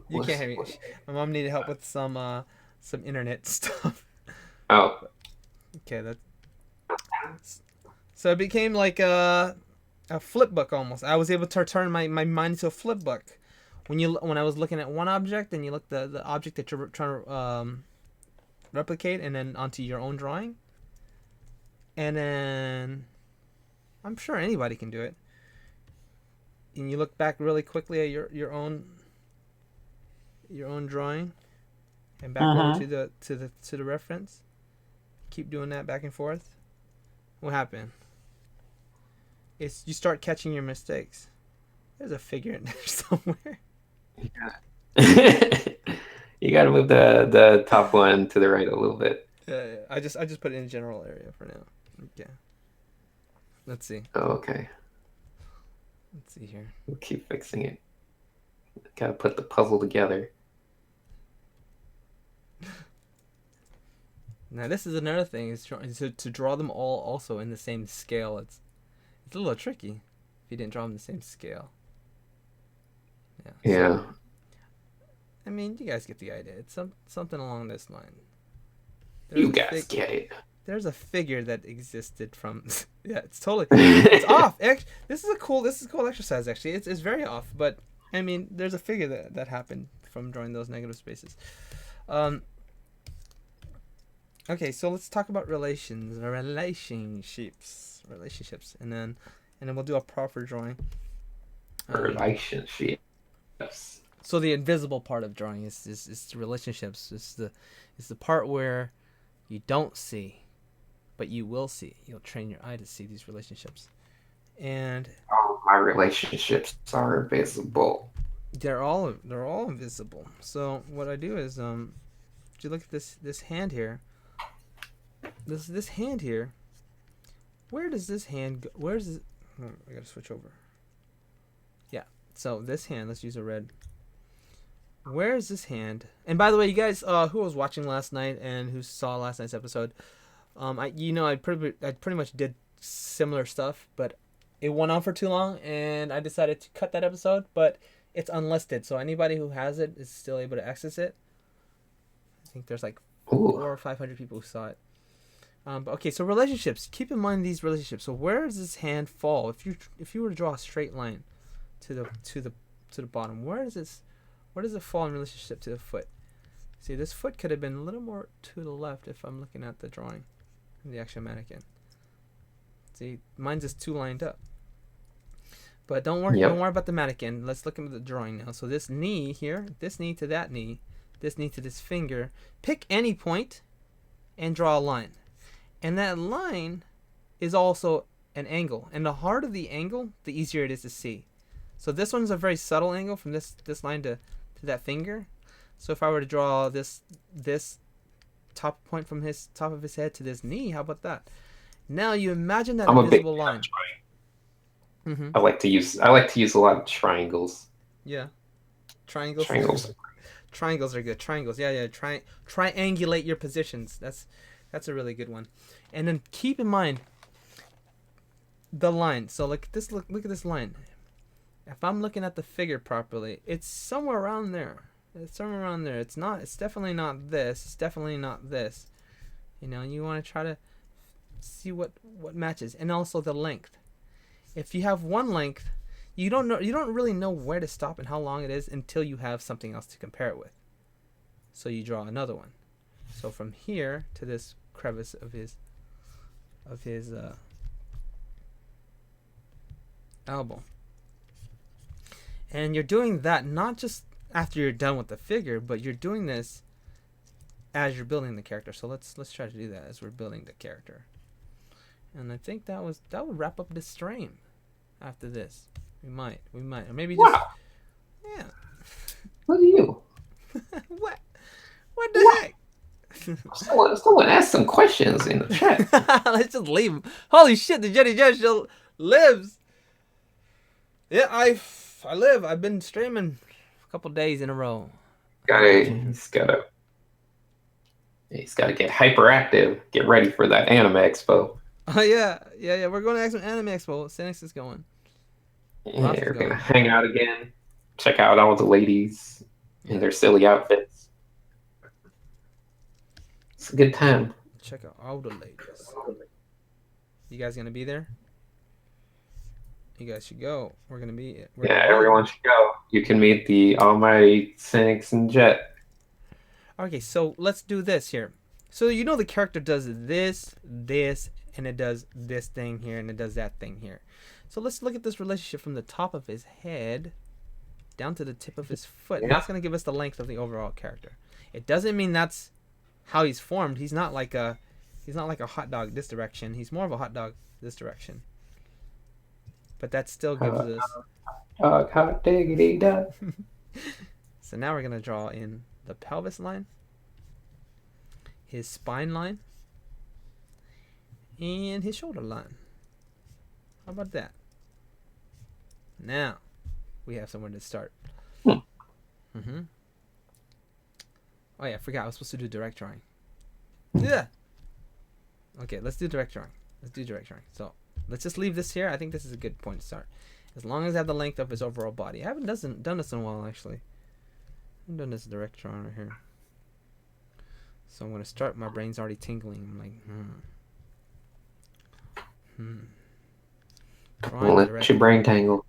You can't hear me. My mom needed help with some internet stuff. Oh. Okay, so it became like a flip book almost. I was able to turn my mind into a flip book. When I was looking at one object and you look the object that you're trying to replicate and then onto your own drawing. And then I'm sure anybody can do it. And you look back really quickly at your own drawing and back over to the reference. Keep doing that back and forth. What happened? It's you start catching your mistakes. There's a figure in there somewhere. You gotta move the top one to the right a little bit. Yeah. I just put it in a general area for now. Okay. Let's see. Oh, okay. Let's see here. We'll keep fixing it. Gotta put the puzzle together. Now this is another thing, is to draw them all also in the same scale. It's a little tricky if you didn't draw them the same scale. Yeah. So, I mean, you guys get the idea. It's something along this line. You guys get it. There's a figure that existed from. Yeah, it's totally. It's off. This is a cool exercise. Actually, it's very off. But I mean, there's a figure that happened from drawing those negative spaces. Okay, so let's talk about relationships, and then we'll do a proper drawing. Relationships. So the invisible part of drawing is the relationships. It's the part where you don't see, but you will see. You'll train your eye to see these relationships, and all my relationships are invisible. They're all invisible. So what I do is if you look at this hand here. This hand here. Where does this hand go? Where's this? Oh, I gotta switch over. Yeah. So this hand. Let's use a red. Where is this hand? And by the way, you guys who was watching last night and who saw last night's episode, I pretty much did similar stuff, but it went on for too long, and I decided to cut that episode. But it's unlisted, so anybody who has it is still able to access it. I think there's like 400 or 500 people who saw it. But okay, so relationships. Keep in mind these relationships. So where does this hand fall? If you were to draw a straight line to the bottom, where does it fall in relationship to the foot? See, this foot could have been a little more to the left if I'm looking at the drawing. The actual mannequin. See, mine's just 2 lined up. But don't worry about the mannequin. Let's look at the drawing now. So this knee here, this knee to that knee, this knee to this finger. Pick any point and draw a line. And that line is also an angle. And the harder the angle, the easier it is to see. So this one's a very subtle angle from this line to that finger. So if I were to draw this top point from his top of his head to this knee, how about that? Now you imagine that invisible line. Mm-hmm. I like to use a lot of triangles. Yeah, triangles are good. Triangles, yeah. Triangulate your positions. That's a really good one. And then keep in mind the line. So look at this line. If I'm looking at the figure properly, it's somewhere around there. It's definitely not this. It's definitely not this. You want to try to see what matches, and also the length. If you have one length, you don't really know where to stop and how long it is until you have something else to compare it with. So you draw another one. So from here to this crevice of his elbow. And you're doing that not just after you're done with the figure, but you're doing this as you're building the character. So let's try to do that as we're building the character. And I think that would wrap up this stream. After this, we might, or maybe just yeah. What are you? What the heck? Someone asked some questions in the chat. Let's just leave him. Holy shit! The Jetty Jet still lives. Yeah, I live. I've been streaming a couple days in a row. He's gotta get hyperactive. Get ready for that anime expo. Oh yeah. We're going to Anime Expo. Sinix is going. Yeah, we're gonna hang out again. Check out all the ladies in their silly outfits. It's a good time. Check out all the ladies. You guys gonna be there? You guys should go. We're gonna be. Everyone should go. You can meet the almighty Sinix and Jet. Okay, so let's do this here. So the character does this, and it does this thing here, and it does that thing here. So let's look at this relationship from the top of his head down to the tip of his foot. And that's going to give us the length of the overall character. It doesn't mean that's how he's formed. He's not like a hot dog this direction. He's more of a hot dog this direction. But that still gives us hot diggity dog. So now we're going to draw in the pelvis line, his spine line, and his shoulder line. How about that? Now we have somewhere to start. Oh yeah, I forgot I was supposed to do direct drawing. Yeah. Okay, let's do direct drawing. So let's just leave this here. I think this is a good point to start. As long as I have the length of his overall body. I haven't done this in a while actually. I haven't done this direct drawing right here. So I'm gonna start. My brain's already tingling. I'm like, Let your brain tangle.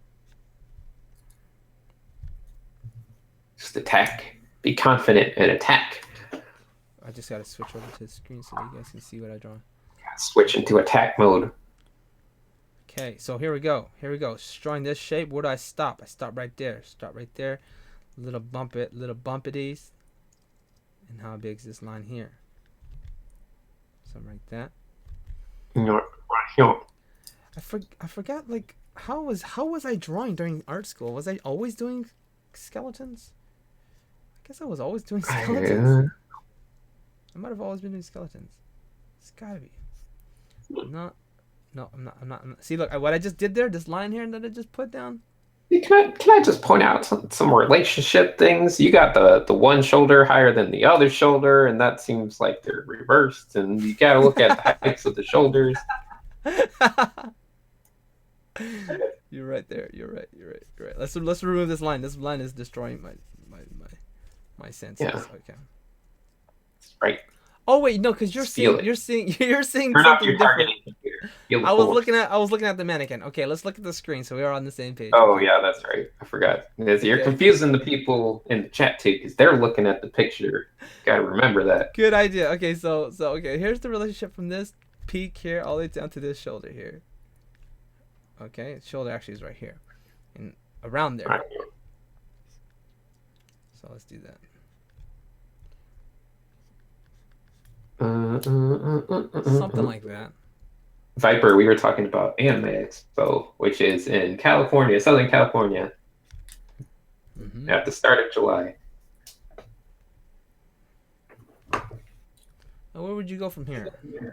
Just attack. Be confident and attack. I just gotta switch over to the screen so that you guys can see what I draw. Switch into attack mode. Okay, so here we go. Just drawing this shape. Where do I stop? I stop right there. Little bumpities. And how big is this line here? Something like that. I forgot. Like how was I drawing during art school? Was I always doing skeletons? I guess I was always doing skeletons. I might have always been doing skeletons. It's gotta be. No, I'm not. See, look, what I just did there, this line here that I just put down. Can I just point out some relationship things? You got the one shoulder higher than the other shoulder, and that seems like they're reversed. And you gotta look at the heights of the shoulders. You're right there. You're right. Let's remove this line. This line is destroying my senses. Yeah. Okay. Right. Oh wait, no, because you're seeing Turn something off your different. targeting computer. I was looking at the mannequin. Okay, let's look at the screen so we are on the same page. Oh yeah, that's right. I forgot. You're confusing the people in the chat too, because they're looking at the picture. Gotta remember that. Good idea. Okay, so here's the relationship from this peak here all the way down to this shoulder here. Okay, shoulder actually is right here, and around there. Right. So let's do that. Something like that. Viper, we were talking about Anime Expo, which is in California, Southern California, at the start of July. Now, where would you go from here? Right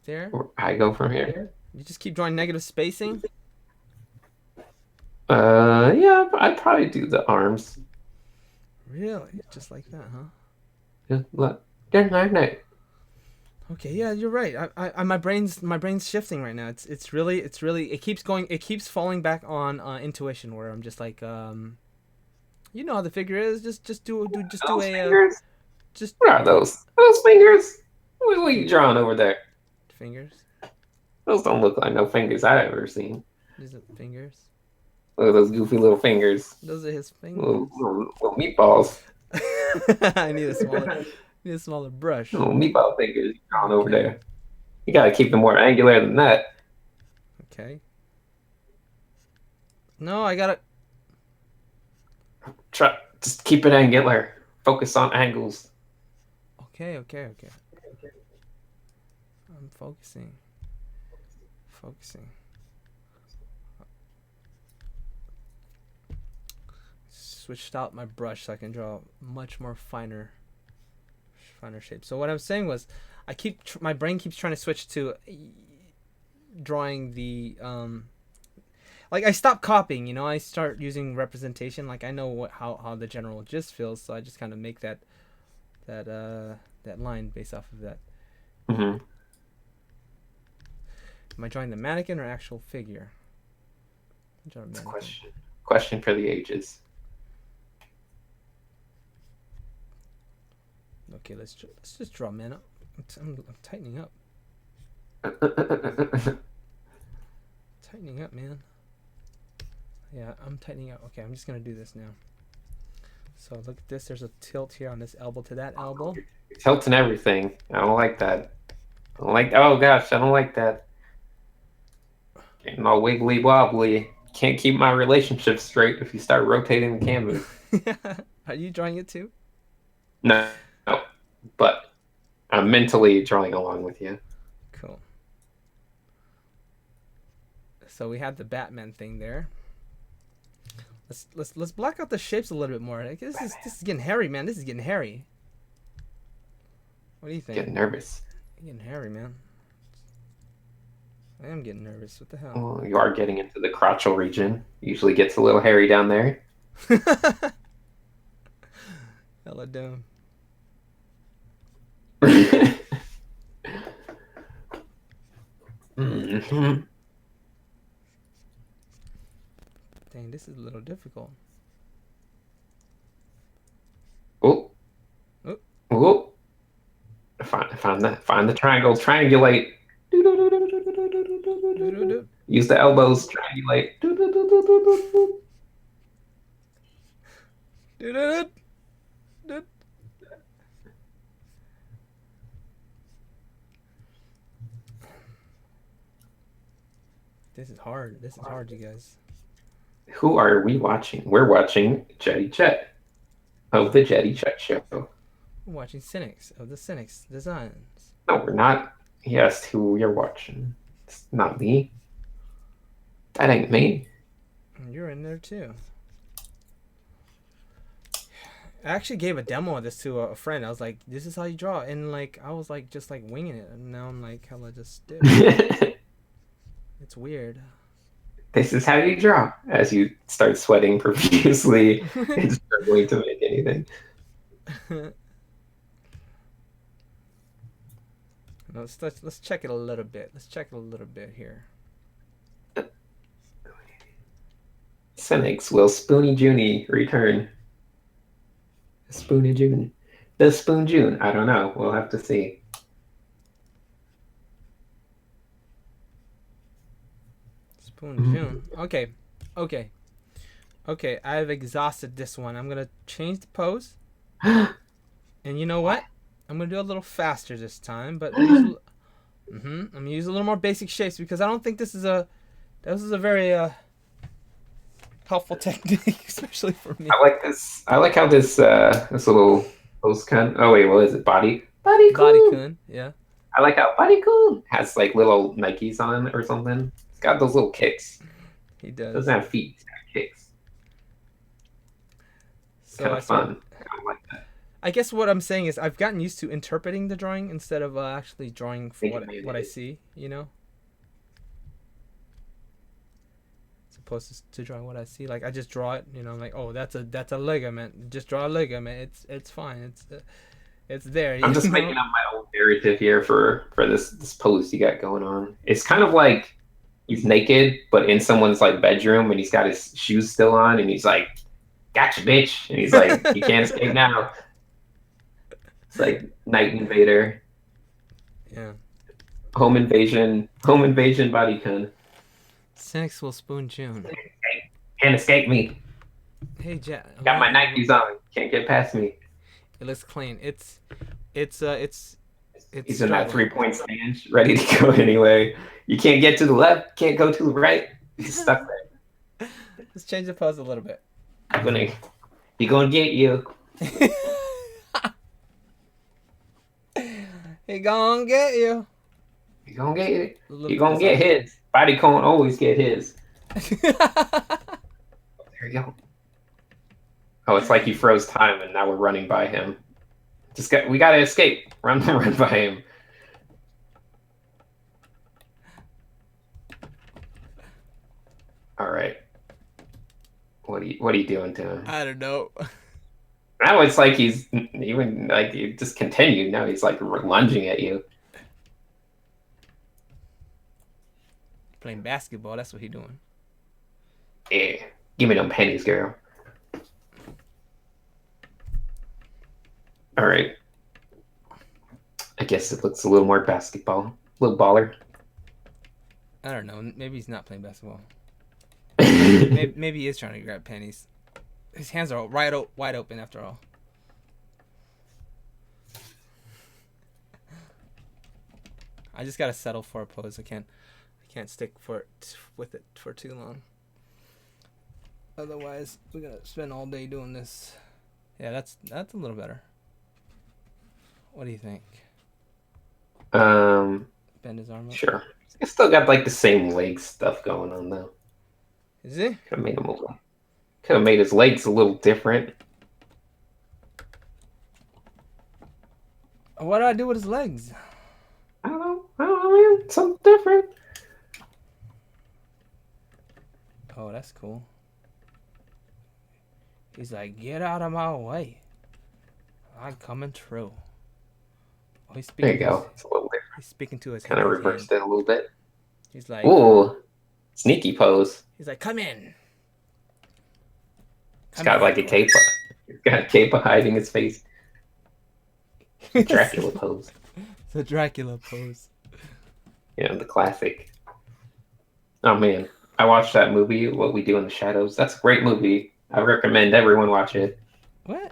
there? I go from here. You just keep drawing negative spacing? Yeah, I'd probably do the arms. Really? Just like that, huh? Just look. No. Okay, yeah, you're right. My brain's shifting right now. It's really it keeps falling back on intuition where I'm just like you know how the figure is. Just do fingers? Just what are those? Those fingers? What are you drawing over there? Fingers. Those don't look like no fingers I've ever seen. These are fingers. Look at those goofy little fingers. Those are his fingers. Little meatballs. I need a smaller brush. Little meatball fingers you're drawing over there. You gotta keep them more angular than that. Okay. No, I gotta. Just keep it angular. Focus on angles. Okay. I'm focusing. Switched out my brush so I can draw much more finer shape. So what I was saying was, my brain keeps trying to switch to drawing the like I stop copying. You know, I start using representation. Like I know how the general gist feels, so I just kind of make that line based off of that. Mm-hmm. Am I drawing the mannequin or actual figure? It's a question for the ages. Okay, let's just draw man. I'm tightening up. Tightening up, man. Yeah, I'm tightening up. Okay, I'm just gonna do this now. So look at this. There's a tilt here on this elbow to that elbow. You're tilting everything. I don't like that. Oh gosh, I don't like that. Getting all wiggly wobbly. Can't keep my relationship straight if you start rotating the canvas. Are you drawing it too? No, but I'm mentally drawing along with you. Cool. So we had the Batman thing there. Let's black out the shapes a little bit more. Like, this is getting hairy, man. This is getting hairy. What do you think? Getting nervous. Getting hairy, man. I am getting nervous. What the hell? Well, you are getting into the crotchal region. Usually gets a little hairy down there. Hella dumb. Mm-hmm. Dang, this is a little difficult. Oh. Find the triangle. Triangulate. Use the elbows. Triangulate. This is hard. This is hard, you guys. Who are we watching? We're watching Jetty Jet of the Jetty Jet Show. We're watching Sinix of the Sinix Designs. No, we're not. He asked who you're watching. It's not me. That ain't me. You're in there too. I actually gave a demo of this to a friend. I was like, "This is how you draw," and like I was like just like winging it, and now I'm like, hella just stiff. It's weird. This is how you draw. As you start sweating profusely and struggling to make anything. Let's check it a little bit. Let's check it a little bit here. Sinix will Spoony Junie return. Spoony June. Does Spoon June? I don't know. We'll have to see. Spoon June. Okay. I've exhausted this one. I'm gonna change the pose. And you know what? I'm gonna do a little faster this time, but I'm gonna use a little more basic shapes because I don't think this is a very helpful technique, especially for me. I like this. I like how this little post kind. Oh wait, what is it? Body Body cool. kun, yeah, I like how Body Cool has like little Nikes on or something. It's got those little kicks. he It does. doesn't have feet. It's got kicks. So Kind I of start. fun. I like that. I guess what I'm saying is I've gotten used to interpreting the drawing instead of actually drawing for Think it made what I it. see. As opposed to drawing what I see. Like I just draw it. I'm like, oh, that's a ligament. Just draw a ligament. It's fine. It's there. I'm just making up my own narrative here for this pose you got going on. It's kind of like he's naked, but in someone's like bedroom, and he's got his shoes still on, and he's like, "Gotcha, bitch!" And he's like, "You can't escape now." It's like Night Invader, Yeah. home invasion, body con. Sinix will spoon June. Can't escape me. Hey, Jack. Got my Nikes on. Can't get past me. It looks clean. It's He's in that struggling. 3-point stand, ready to go anyway. You can't get to the left, can't go to the right. He's stuck there. Let's change the pose a little bit. He gonna get you. He gonna get you. He gonna get it. Look He at gonna this get his. Body can't always get his. There you go. Oh, it's like he froze time, and now we're running by him. We gotta escape. Run by him. All right. What are you doing to him? I don't know. Now it's like he's even like he just continued. Now he's like lunging at you. Playing basketball. That's what he doing. Yeah, give me them pennies, girl. All right. I guess it looks a little more basketball, a little baller. I don't know. Maybe he's not playing basketball. Maybe he is trying to grab pennies. His hands are wide open after all. I just gotta settle for a pose. I can't stick with it for too long. Otherwise, we're gonna spend all day doing this. Yeah, that's a little better. What do you think? Bend his arm up. Sure. It's still got like the same leg stuff going on though. Is it? Could have made his legs a little different. What do I do with his legs? I don't know, man. Something different. Oh, that's cool. He's like, get out of my way. I'm coming through. Oh, he's There speaking. you go. It's a little different. He's speaking to his Kind of hand. reversed it a little bit. He's like, Ooh, sneaky pose. he's like, come in. He's got like a cape. He's got a cape hiding his face. Dracula pose. The Dracula pose. Yeah, the classic. Oh man, I watched that movie, What We Do in the Shadows. That's a great movie. I recommend everyone watch it. What?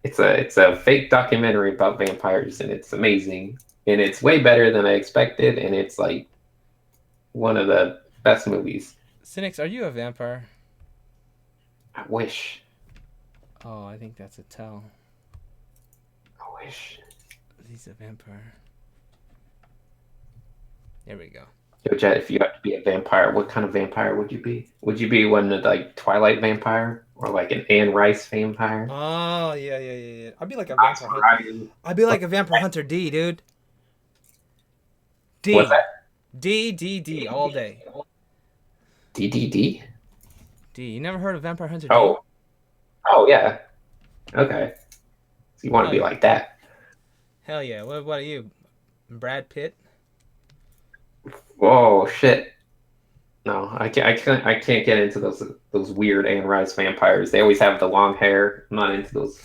It's a fake documentary about vampires, and it's amazing. And it's way better than I expected, and it's like one of the best movies. Sinix, are you a vampire? I wish. Oh, I think that's a tell. I wish. He's a vampire. There we go. Yo, Jet, if you had to be a vampire, what kind of vampire would you be? Would you be one of like Twilight vampire or like an Anne Rice vampire? Oh, yeah. I'd be like a vampire hunter. I'd be like a vampire hunter D, dude. D. What's that? D, all day. DDD? D. You never heard of Vampire Hunter D? Oh yeah. Okay. So you want to be like that? Hell yeah. What are you? Brad Pitt? Whoa, shit. No, I can't get into those weird Anne Rice vampires. They always have the long hair. I'm not into those.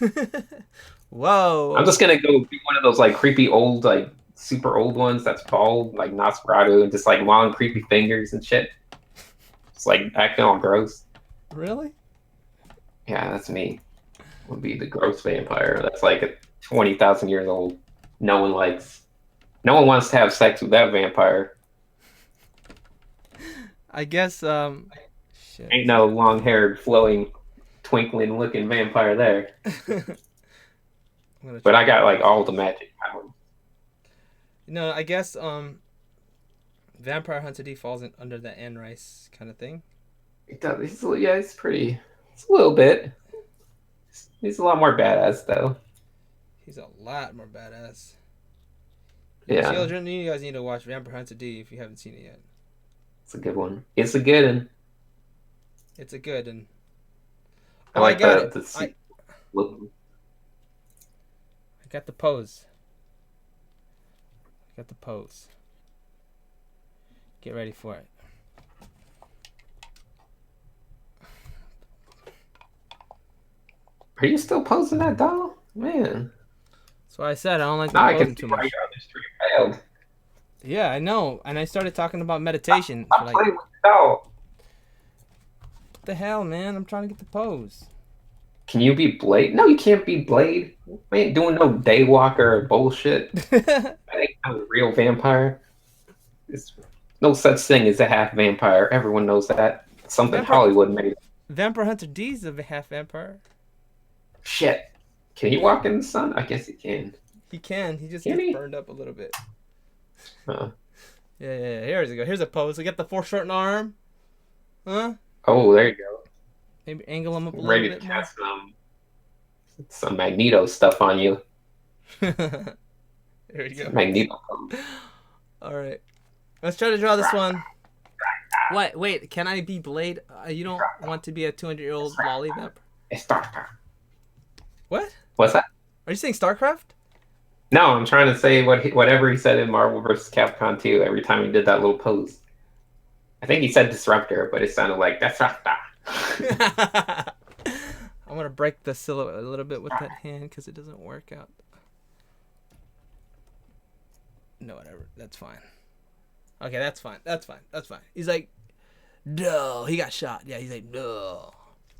Whoa. I'm just gonna go be one of those like creepy old, like super old ones that's bald, like Nosferatu, and just like long creepy fingers and shit. It's like acting all gross. Really? Yeah, that's me. Would be the gross vampire. That's like 20,000 years old. No one likes. No one wants to have sex with that vampire. I guess. Shit. Ain't no long-haired, flowing, twinkling-looking vampire there. I'm gonna But try I to got like pause all the this. magic powers. No, I guess Vampire Hunter D falls under the Anne Rice kind of thing. It does. Yeah, it's pretty. It's a little bit. He's a lot more badass though. He's a lot more badass. Yeah, Children, you guys need to watch Vampire Hunter D if you haven't seen it yet. it's a good one. It's a good one. It's a good and I oh, I like got it. the look. I got the pose. I got the pose. Get ready for it. Are you still posing that doll, man? So I said I don't like Now to I pose can see too why much. your other stream failed. Yeah, I know. And I started talking about meditation. Stop Like, playing with the doll. what the hell, man? I'm trying to get the pose. Can you be Blade? No, you can't be Blade. We ain't doing no Daywalker bullshit. That ain't no real vampire. There's no such thing as a half vampire. Everyone knows that. Something Vampire Hollywood made. Vampire Hunter D is a half vampire. Shit. Can he walk in the sun? I guess he can. He can. He just Can gets he? burned up a little bit. Uh, Yeah. Here's a go. Here's a pose. We got the foreshortened arm. Huh? oh, there you go. Maybe angle him up a little Ready to bit more. cast some Magneto stuff on you. There we go. Magneto. All right. Let's try to draw this one. What? Wait, can I be Blade? You don't want to be a 200-year-old lolly vampire? It's Starcraft. What? What's that? Are you saying StarCraft? No, I'm trying to say whatever he said in Marvel vs. Capcom 2 every time he did that little pose. I think he said Disruptor, but it sounded like Disruptor. I'm going to break the silhouette a little bit with that hand because it doesn't work out. No, whatever. That's fine. Okay, that's fine. He's like, no. He got shot. Yeah, he's like, no.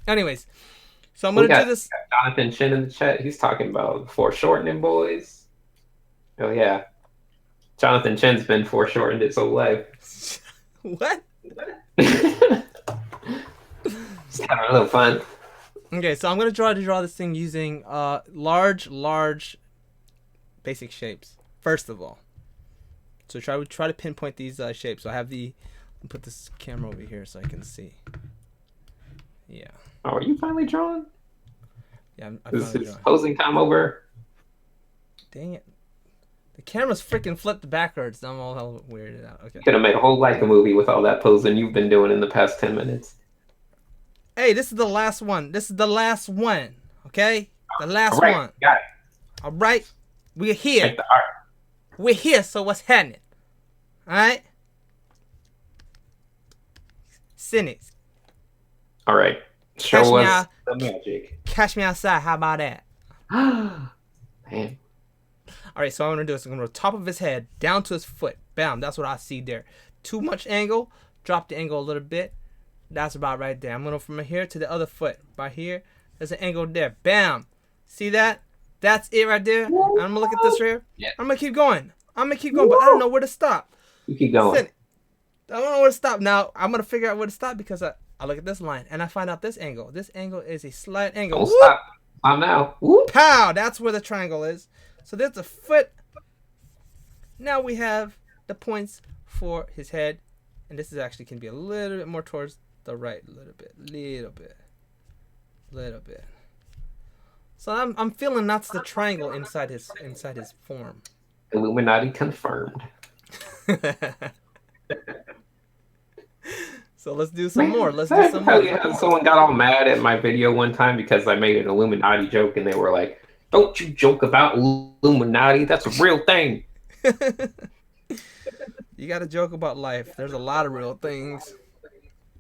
Anyways, so I'm going to do this. Jonathan Chin in the chat. He's talking about foreshortening, boys. Oh, yeah. Jonathan Chin's been foreshortened his whole life. What? Just having a little fun. Okay, so I'm going to draw this thing using large basic shapes, first of all. So try to pinpoint these shapes. So I have I'll put this camera over here so I can see. Yeah. Oh, are you finally drawing? Yeah, I'm Is finally his drawing. posing time over? Dang it. The camera's freaking flipped backwards. I'm all hell weirded out. Okay. Could have made a whole Leica movie with all that posing you've been doing in the past 10 minutes. Hey, this is the last one. Okay? The last All right, one. got it. All right? We're here. Make the art. We're here, so what's happening? All right? Sinix. All right. Catch Show me us out. the magic. Catch me outside. How about that? Man. All right, so what I'm going to do is I'm going to go top of his head down to his foot. Bam, that's what I see there. Too much angle. Drop the angle a little bit. That's about right there. I'm going to go from here to the other foot. Right here. There's an angle there. Bam. See that? That's it right there. And I'm going to look at this here. Yeah. I'm going to keep going. But I don't know where to stop. You keep going. I don't know where to stop. Now, I'm going to figure out where to stop because I look at this line and I find out this angle. This angle is a slight angle. Don't stop. Stop now. Whoop. Pow! That's where the triangle is. So there's a foot. Now we have the points for his head. And this is actually can be a little bit more towards the right. A little bit. So I'm feeling that's the triangle inside his form. Illuminati confirmed. So let's do some more. Someone got all mad at my video one time because I made an Illuminati joke and they were like, "Don't you joke about Illuminati? That's a real thing." You got to joke about life. There's a lot of real things.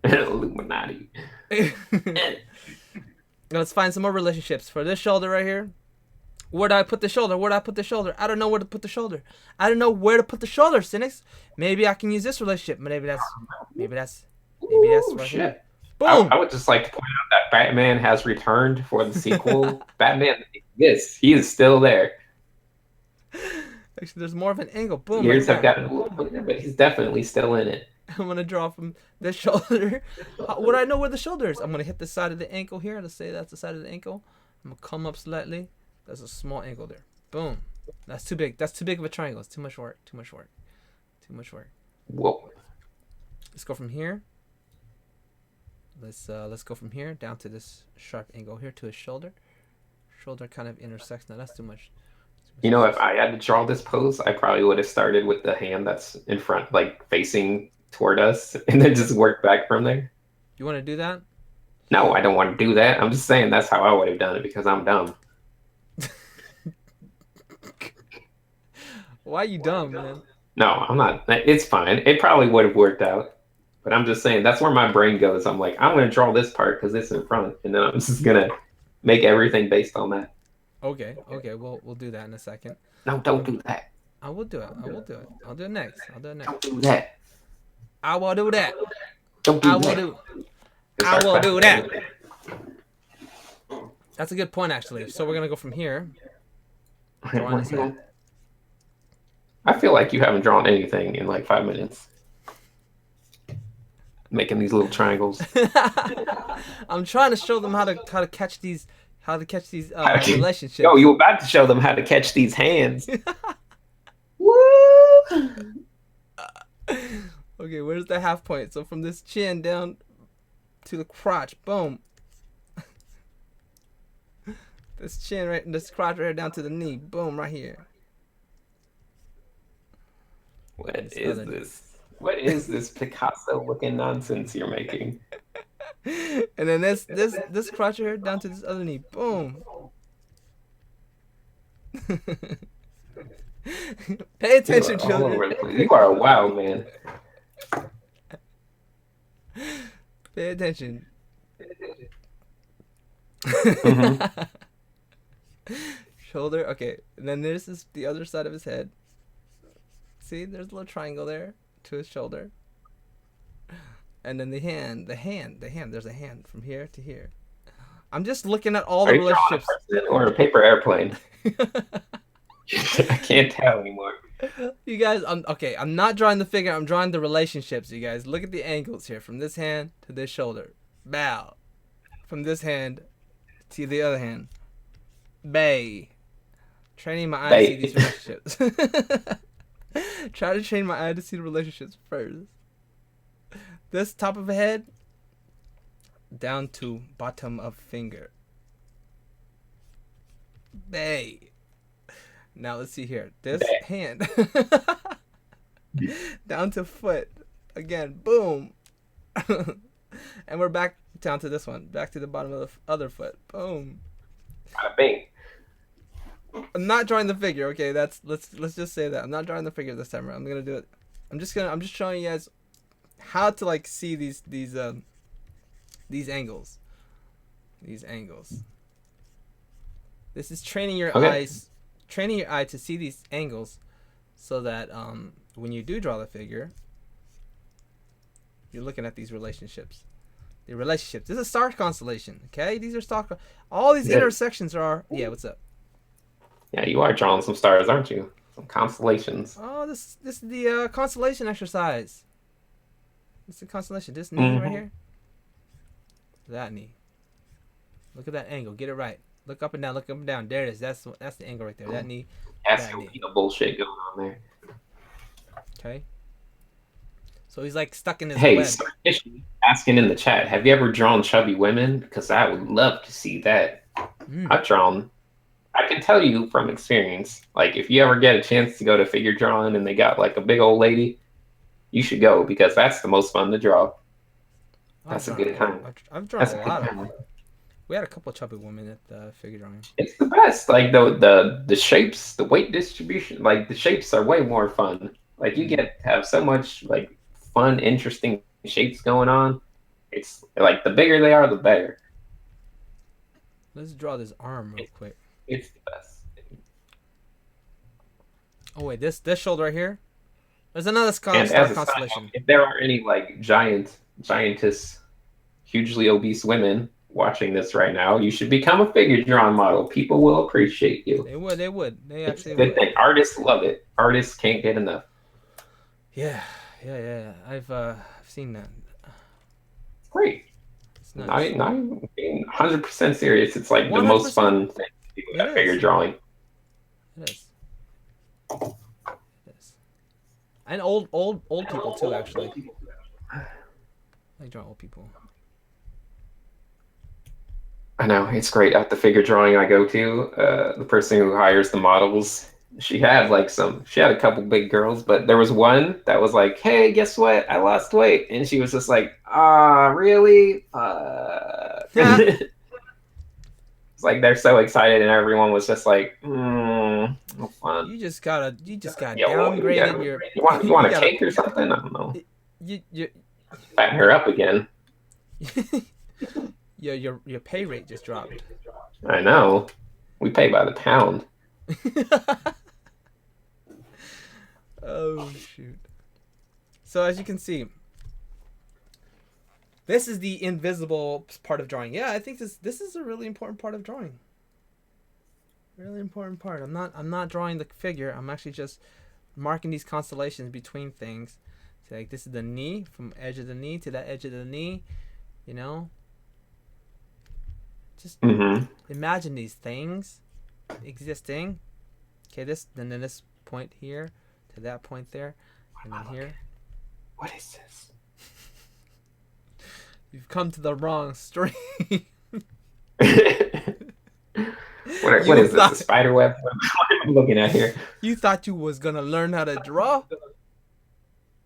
Illuminati. Let's find some more relationships for this shoulder right here. Where do I put the shoulder? I don't know where to put the shoulder. Sinix. Maybe I can use this relationship. Maybe that's right shit. here. Boom. I would just like to point out that Batman has returned for the sequel. Batman exists. He is still there. Actually, there's more of an angle. Boom, right Years have there. gotten a little bit, but he's definitely still in it. I'm gonna draw from the shoulder. Would I know where the shoulder is? I'm gonna hit the side of the ankle here. Let's say that's the side of the ankle. I'm gonna come up slightly. There's a small angle there. Boom. That's too big. That's too big of a triangle. It's too much work. Too much work. Too much work. Whoa. Let's go from here. Let's go from here down to this sharp angle here to his shoulder. Shoulder kind of intersects. Now that's too much. You know, if I had to draw this pose, I probably would have started with the hand that's in front, like facing toward us, and then just work back from there. You want to do that? No, I don't want to do that. I'm just saying that's how I would have done it because I'm dumb. Why are you dumb, man? No, I'm not. It's fine. It probably would have worked out. But I'm just saying that's where my brain goes. I'm like, I'm going to draw this part because it's in front. And then I'm just going to make everything based on that. Okay, we'll do that in a second. No, don't do that. I will do it. I'll do it next. Don't do that. I will do that. Don't do I that. will do that. That's a good point, actually. So we're going to go from here. Drawing his head. I feel like you haven't drawn anything in like 5 minutes. Making these little triangles. I'm trying to show them how to catch these relationships. Yo, you were about to show them how to catch these hands. Woo! Okay, where's the half point? So from this chin down to the crotch, boom. This chin right, this crotch right here down to the knee, boom, right here. What is this? What is this Picasso-looking nonsense you're making? And then this crotch here down to this other knee, boom. Pay attention, children. You are a wild man. Pay attention. Mm-hmm. Shoulder, okay. And then this is the other side of his head. See, there's a little triangle there to his shoulder. And then the hand, there's a hand from here to here. I'm just looking at all the relationships. Or a paper airplane. I can't tell anymore. You guys, I'm not drawing the figure, I'm drawing the relationships, you guys. Look at the angles here, from this hand to this shoulder. Bow. From this hand to the other hand. Bay. Training my eye to see these relationships. Try to train my eye to see the relationships first. This top of a head down to bottom of finger. Bay. Now let's see here. This hand down to foot. Again, boom. And we're back down to this one. Back to the bottom of the other foot. Boom. Bing. I'm not drawing the figure, okay? Let's just say that. I'm not drawing the figure this time around. I'm gonna do it. I'm just showing you guys how to like see these angles. These angles. This is training your eyes, training your eye to see these angles, so that when you do draw the figure, you're looking at these relationships. The relationships. This is a star constellation, okay? These are star. All these intersections are. Yeah, what's up? Yeah, you are drawing some stars, aren't you? Some constellations. Oh, this is the constellation exercise. This is the constellation. This knee right here. That knee. Look at that angle. Get it right. Look up and down. Look up and down. There it is. That's the angle right there. That knee. That's some bullshit going on there. Okay. So he's like stuck in his web. Hey, asking in the chat, have you ever drawn chubby women? Because I would love to see that. I've drawn. I can tell you from experience, like if you ever get a chance to go to figure drawing and they got like a big old lady, you should go because that's the most fun to draw. That's a good time. I've drawn a lot of them. We had a couple of chubby women at the figure drawing. It's the best. Like the shapes, the weight distribution, like the shapes are way more fun. Like you get to have so much like fun, interesting shapes going on. It's like the bigger they are, the better. Let's draw this arm real quick. It's the best. Oh wait, this shoulder right here. There's another constellation. If there are any like giantess, hugely obese women, watching this right now, you should become a figure drawing model. People will appreciate you. They would. They would. They It's a actually good would. thing. Artists love it. Artists can't get enough. Yeah. Yeah. I've seen that. Great. It's nice. Not even being 100% serious. It's like the 100%. most fun thing to do It at figure is. drawing. It is. It is. And old people too, actually. I like drawing old people. I know, it's great. At the figure drawing I go to, the person who hires the models, she had a couple big girls, but there was one that was like, "Hey, guess what? I lost weight." And she was just like, "Ah, really?" It's like they're so excited, and everyone was just like, no fun. You just got downgraded your. You want a cake or something? I don't know. You Fatten her up again. your pay rate just dropped. I know. We pay by the pound. Oh shoot. So as you can see, this is the invisible part of drawing. Yeah, I think this is a really important part of drawing. Really important part. I'm not drawing the figure. I'm actually just marking these constellations between things. So like this is the knee, from edge of the knee to that edge of the knee, you know? Just imagine these things existing. Okay, then this point here to that point there, and then here. What is this? You've come to the wrong stream. What is this? A spider web? What am I looking at here? You thought you was gonna learn how to draw?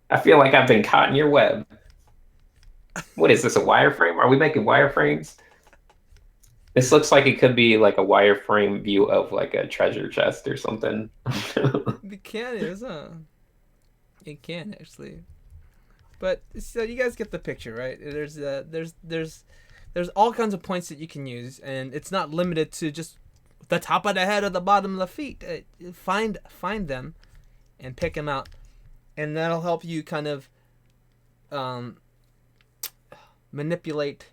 I feel like I've been caught in your web. What is this? A wireframe? Are we making wireframes? This looks like it could be like a wireframe view of like a treasure chest or something. It can, it can actually. But so you guys get the picture, right? There's all kinds of points that you can use, and it's not limited to just the top of the head or the bottom of the feet. Find them, and pick them out, and that'll help you kind of manipulate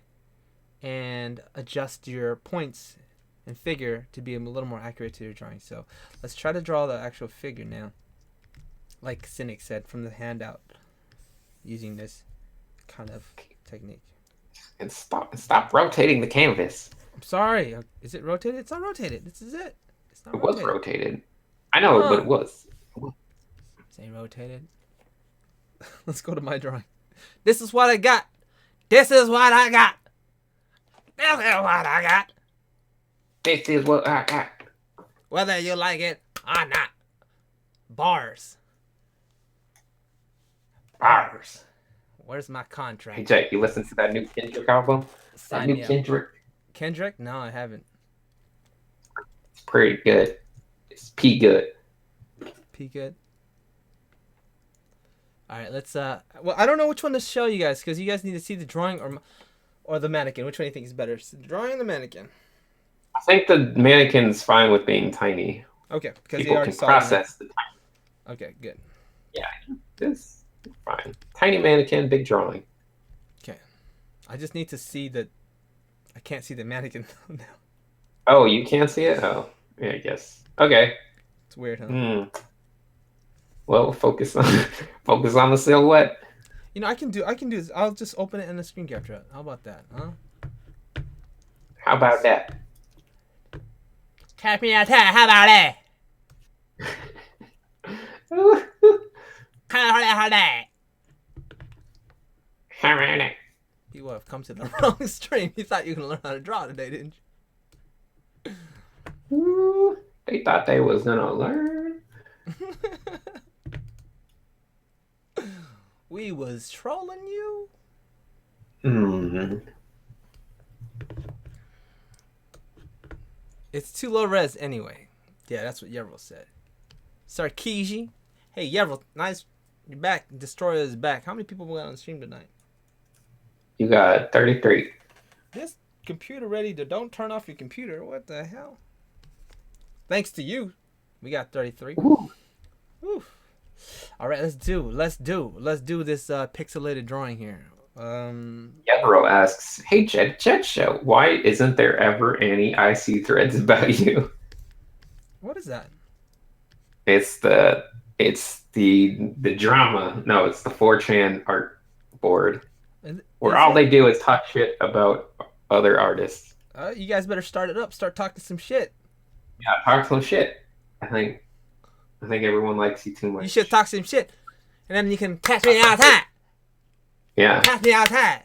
and adjust your points and figure to be a little more accurate to your drawing. So let's try to draw the actual figure now, like Sinix said from the handout, using this kind of technique. And stop rotating the canvas. I'm sorry. Is it rotated? It's not rotated. This is it. It's not It was rotated. I know, but it was. Say rotated. Let's go to my drawing. This is what I got. This is what I got. This is what I got. This is what I got. Whether you like it or not. Bars. Bars. Where's my contract? Hey, Jake, you listen to that new Kendrick album? Sign That me new up. Kendrick? Kendrick? No, I haven't. It's pretty good. It's P good. P good. All right, let's well, I don't know which one to show you guys because you guys need to see the drawing or the mannequin. Which one do you think is better? The drawing or the mannequin? I think the mannequin's fine with being tiny. Okay, because People you already can saw process the tiny. Okay, good. Yeah, this is fine. Tiny mannequin, big drawing. Okay, I just need to see the. I can't see the mannequin now. Oh, you can't see it? Oh, yeah, I guess. Okay. It's weird, huh? Well, focus on the silhouette. You know, I can do this. I'll just open it and the screen capture it. How about that, huh? How about that? Tap me out. How about that? How about that? You have come to the wrong stream. You thought you could learn how to draw today, didn't you? Ooh, they thought they was gonna learn. We was trolling you. It's too low res anyway. Yeah, that's what Yervil said. Sarkeesian. Hey, Yervil, nice. You're back. Destroyer is back. How many people we got on the stream tonight? You got 33. This computer ready to don't turn off your computer. What the hell? Thanks to you, we got 33. Ooh. All right, let's do this pixelated drawing here. Yevro asks, "Hey Jet Show, why isn't there ever any IC threads about you?" What is that? It's the drama. No, it's the 4chan art board where all they do is talk shit about other artists. You guys better start it up. Start talking some shit. Yeah, talk some shit. I think everyone likes you too much. You should talk some shit, and then you can catch me outside. Yeah. Catch me outside.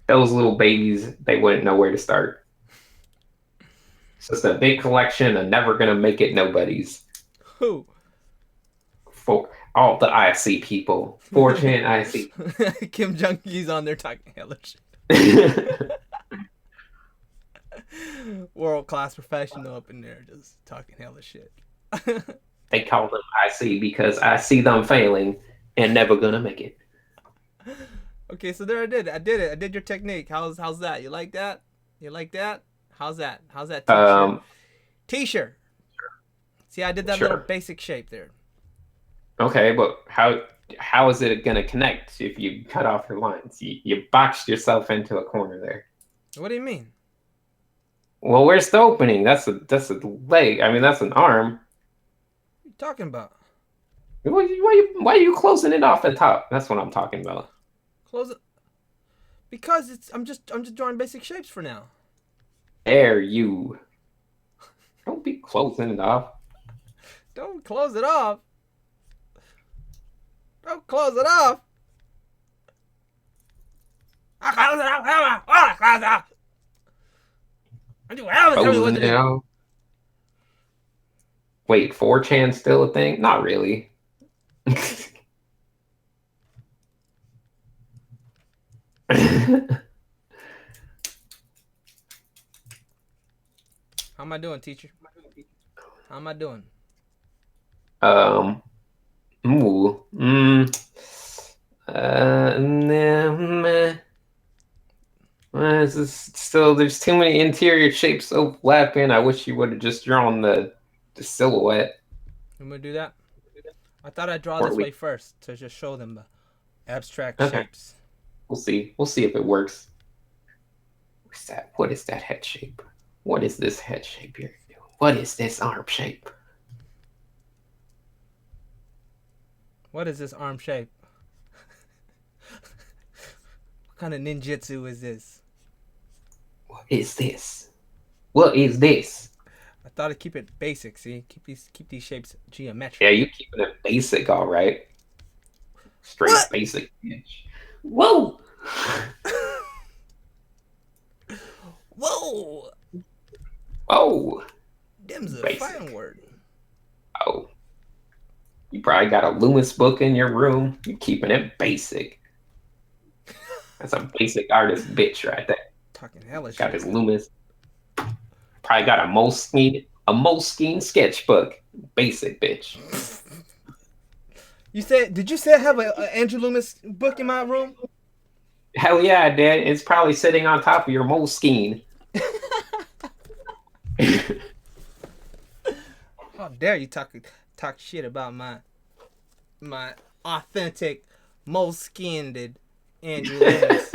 Those little babies, they wouldn't know where to start. It's just a big collection of never gonna make it nobodies. Who? For all the IC people. 4chan IC. Kim Jong-il's on there talking hella shit. World-class professional up in there just talking hella shit. They call them IC because I see them failing and never gonna make it. Okay, so there I did it. I did your technique. How's that? You like that? You like that? How's that? How's that t-shirt? T-shirt. See, I did that little basic shape there. Okay, but how is it gonna connect if you cut off your lines? You boxed yourself into a corner there. What do you mean? Well, where's the opening? That's a leg. I mean, that's an arm. What are you talking about? Why are you closing it off at top? That's what I'm talking about. Close it. Because I'm just drawing basic shapes for now. There you. Don't be closing it off. Don't close it off. Don't close it off. I close it off. I close it off. Closing it off. Wait, 4chan's still a thing? Not really. How am I doing, teacher? How am I doing? Still, there's too many interior shapes overlapping. I wish you would have just drawn the silhouette. I'm gonna do that. I thought I'd draw this way first to just show them the abstract shapes. We'll see. We'll see if it works. What's that? What is that head shape? What is this head shape here? What is this arm shape? What is this arm shape? What kind of ninjutsu is this? What is this? What is this? I thought I'd keep it basic. See, keep these shapes geometric. Yeah, you keeping it basic, all right. Straight basic. Whoa! Whoa! Whoa! Them's a fine word. Oh. You probably got a Loomis book in your room. You keeping it basic. That's a basic artist bitch right there. Talking hella shit. Got his Loomis. Probably got a Moleskine sketchbook. Basic bitch. Did you say I have a Andrew Loomis book in my room? Hell yeah, I did. It's probably sitting on top of your Moleskine. How dare you talk shit about my authentic Moleskine Andrew Loomis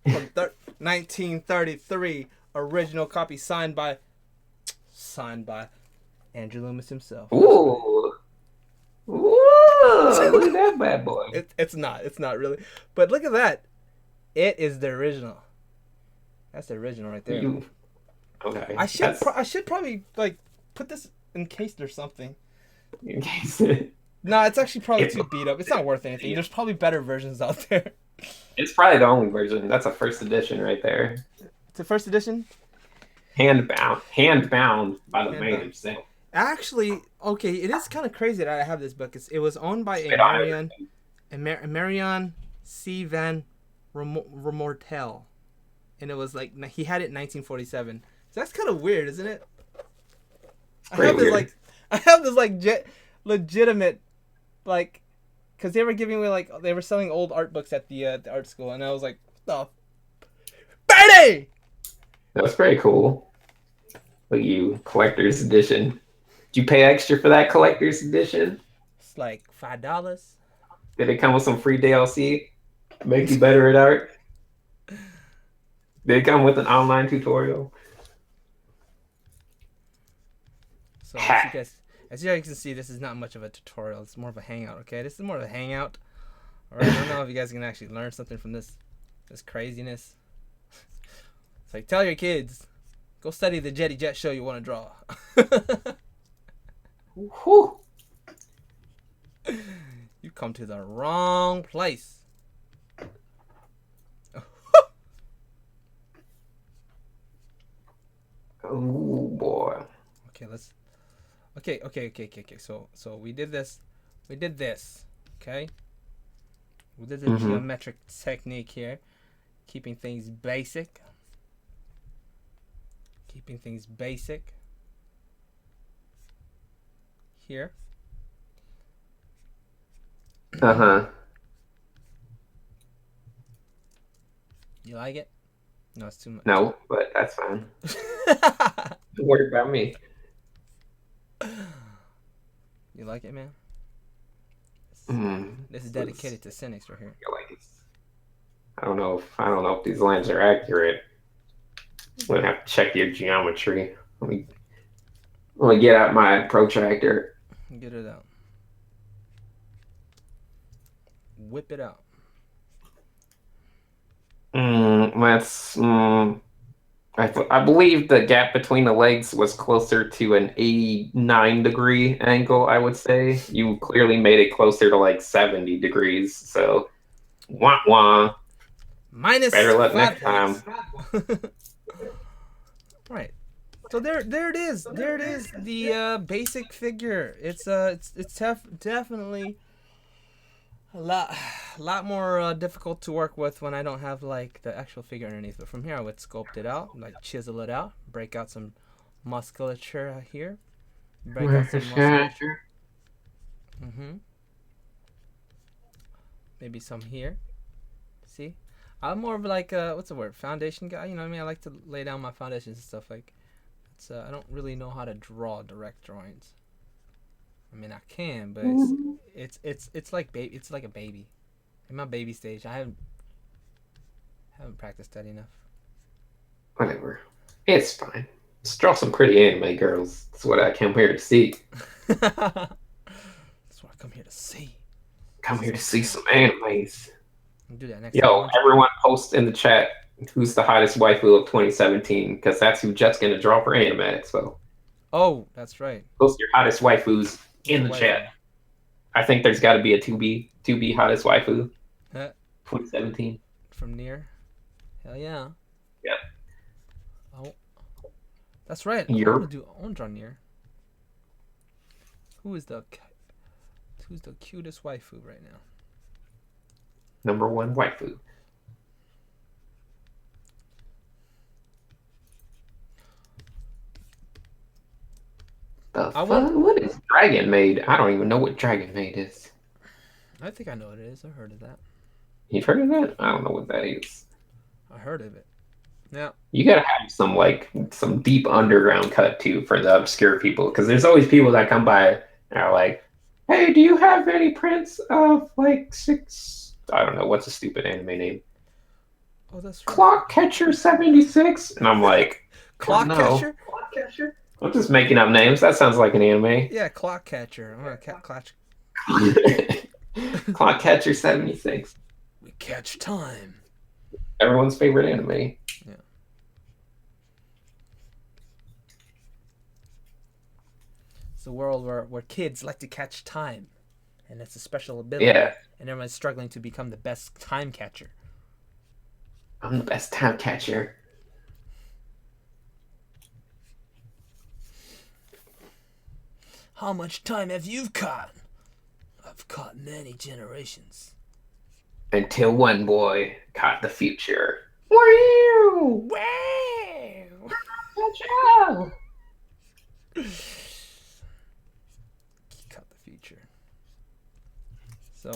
from 1933 original copy signed by Andrew Loomis himself. Ooh. Look at that bad boy. It's not really, but look at that. It is the original. That's the original right there. Okay. I should probably like put this encased or something. Encased. No, it's actually probably too beat up. It's not worth anything. There's probably better versions out there. It's probably the only version. That's a first edition right there. It's a first edition? Hand bound by the man himself. Actually, okay, it is kind of crazy that I have this book. It was owned by Marion C. Van Remortel. And it was like, he had it in 1947. So that's kind of weird, isn't it? I have this legitimate, like, because they were giving away, like, they were selling old art books at the art school. And I was like, what the? Betty! That's pretty cool. Look at you, collector's edition. Did you pay extra for that collector's edition? It's like $5. Did it come with some free DLC? Make you better at art. They come with an online tutorial. So Ha. as you guys can see, this is not much of a tutorial. It's more of a hangout. Okay, this is more of a hangout. All right, I don't know if you guys can actually learn something from this craziness. It's like, tell your kids, go study the Jetty Jet show you want to draw. Whew. You come to the wrong place. Oh boy. Okay, let's. Okay. So we did this. We did this. Okay. We did the geometric technique here, keeping things basic. Keeping things basic. Here. Uh-huh. You like it? No, it's too much. No, but that's fine. Don't worry about me. You like it, man? Mm, This is dedicated to Sinix right here. I don't know if these lines are accurate. I'm gonna have to check your geometry. Let me get out my protractor. Get it out. Whip it out. I believe the gap between the legs was closer to an 89-degree angle, I would say. You clearly made it closer to like 70 degrees, so wah wah. Minus Better luck 5 next time. Right. So there it is. There it is. The basic figure. It's definitely a lot more difficult to work with when I don't have like the actual figure underneath. But from here, I would sculpt it out, like chisel it out, break out some musculature here, break out some musculature. Maybe some here. See, I'm more of like what's the word? Foundation guy. You know what I mean? I like to lay down my foundations and stuff. Like, I don't really know how to draw direct drawings. I mean, I can, but it's like it's like a baby. In my baby stage, I haven't practiced that enough. Whatever. It's fine. Just draw some pretty anime girls. That's what I came here to see. That's what I come here to see. Come here to see some animes. I'll do that next Yo, time. everyone post in the chat who's the hottest waifu of 2017, because that's who Jet's gonna draw for Anime Expo. Oh, that's right. Post your hottest waifus in the chat. I think there's got to be a 2B hottest waifu. 2017. From Nier. Hell yeah. Yep. Oh, that's right. I want to draw Nier. Who's the cutest waifu right now? Number one waifu. What is Dragon Maid? I don't even know what Dragon Maid is. I think I know what it is. I heard of that. You've heard of that? I don't know what that is. I heard of it. Now you gotta have some deep underground cut too for the obscure people, because there's always people that come by and are like, "Hey, do you have any prints of like six? I don't know what's a stupid anime name. Oh, that's right. Clock Catcher 76," and I'm like, Clock Catcher. Clock Catcher. I'm just making up names. That sounds like an anime. Yeah, Clock Catcher. I'm gonna catch. Clock Catcher 76. We catch time. Everyone's favorite anime. Yeah. It's a world where kids like to catch time, and it's a special ability. Yeah. And everyone's struggling to become the best time catcher. I'm the best time catcher. How much time have you caught? I've caught many generations. Until one boy caught the future. Wow! Wow! He caught the future. So,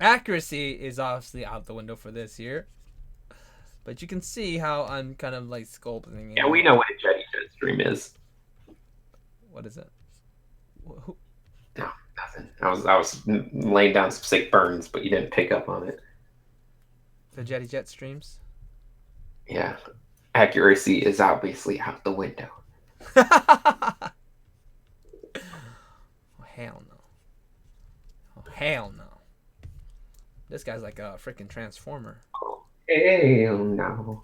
accuracy is obviously out the window for this here. But you can see how I'm kind of like sculpting it. Yeah, we know what a Jetty Jet stream is. What is it? No, nothing. I was laying down some sick burns, but you didn't pick up on it. The Jetty Jet streams. Yeah. Accuracy is obviously out the window. Oh, hell no. Oh, hell no. This guy's like a freaking transformer. Oh, hell no.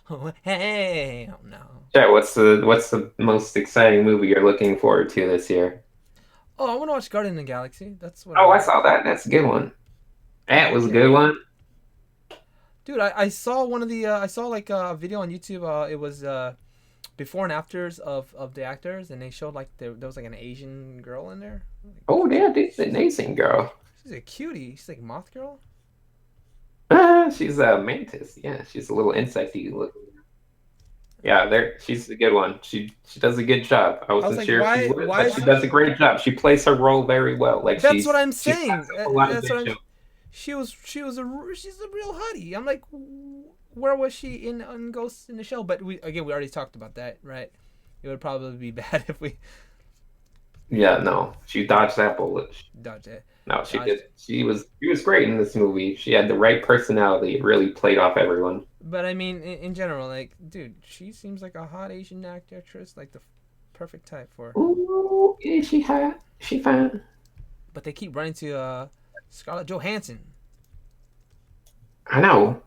Oh, hell no. Chet, what's the most exciting movie you're looking forward to this year? Oh, I want to watch Guardian of the Galaxy. That's what Oh, I saw that. That's a good one. That was a good one. Dude, I saw one of the I saw like a video on YouTube. It was before and afters of the actors, and they showed like there was like an Asian girl in there. Oh, yeah, this is an Asian girl. She's a cutie. She's like moth girl. She's a mantis. Yeah, she's a little insecty looking. Yeah, there. She's a good one. She does a good job. I wasn't like, sure why- if she would, why but she does a great job. She plays her role very well. Like That's what I'm saying. she's a lot of That's good what I'm. shows. She's a real hottie. I'm like, where was she in Ghost in the Shell? But we already talked about that, right? It would probably be bad if we Yeah, no, she dodged that bullet. dodged it. No, she Dodged did. She was great in this movie. She had the right personality. It really played off everyone. But I mean, in general, like, dude, she seems like a hot Asian actress, like the perfect type for. Ooh, yeah, she hot. She fine. But they keep running to Scarlett Johansson. I know.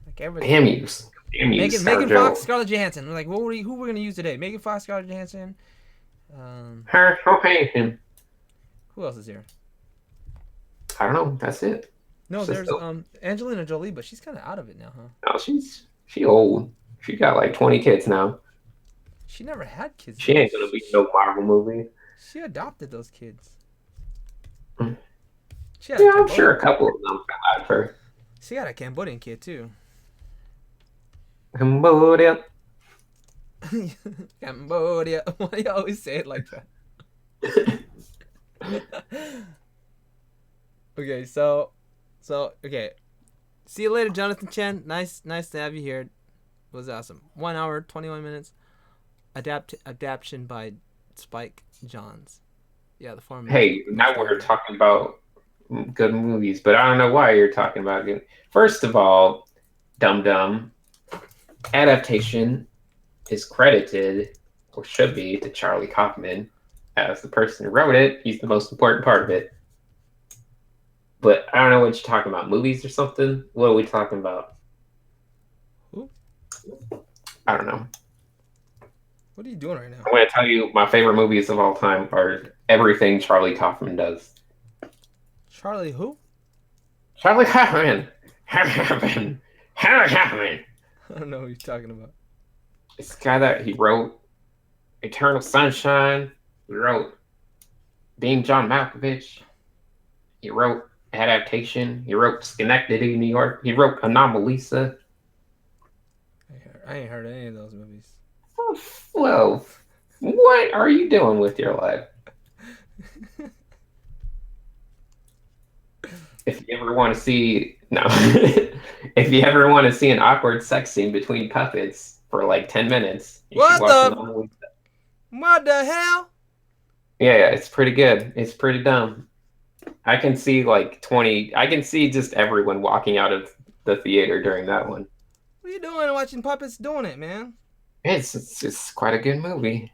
Like everything. Damn you. Damn you, Megan Fox, Scarlett Johansson. We're like, who we're gonna use today? Megan Fox, Scarlett Johansson. Her Johansson. Who else is here? I don't know. That's it. No, She's there's still- Angelina Jolie, but she's kind of out of it now, huh? No, she old. She got like 20 kids now. She never had kids. She ain't gonna be no Marvel movie. She adopted those kids. Mm. She had a Yeah, I'm Cambodian- sure a couple of them fell out of her. She got a Cambodian kid too. Cambodia. Cambodia. Why do you always say it like that? Okay, so okay. See you later, Jonathan Chen. Nice to have you here. It was awesome. 1 hour, 21 minutes. Adaptation by Spike Jonze. Yeah, the form. Hey, now we're talking about good movies, but I don't know why you're talking about it. First of all, Dum Dum adaptation is credited, or should be, to Charlie Kaufman as the person who wrote it. He's the most important part of it. But I don't know what you're talking about. Movies or something? What are we talking about? Who? I don't know. What are you doing right now? I'm going to tell you my favorite movies of all time are everything Charlie Kaufman does. Charlie who? Charlie Kaufman. Charlie Kaufman. I don't know who you're talking about. This guy that he wrote Eternal Sunshine. He wrote Being John Malkovich. He wrote Adaptation. He wrote Schenectady, New York. He wrote Anomalisa. I ain't heard of any of those movies. Well, what are you doing with your life? If you ever want to see if you ever want to see an awkward sex scene between puppets for like 10 minutes, you should watch Anomalisa. What the hell? Yeah, it's pretty good. It's pretty dumb. I can see I can see just everyone walking out of the theater during that one. What are you doing watching puppets doing it, man? It's quite a good movie.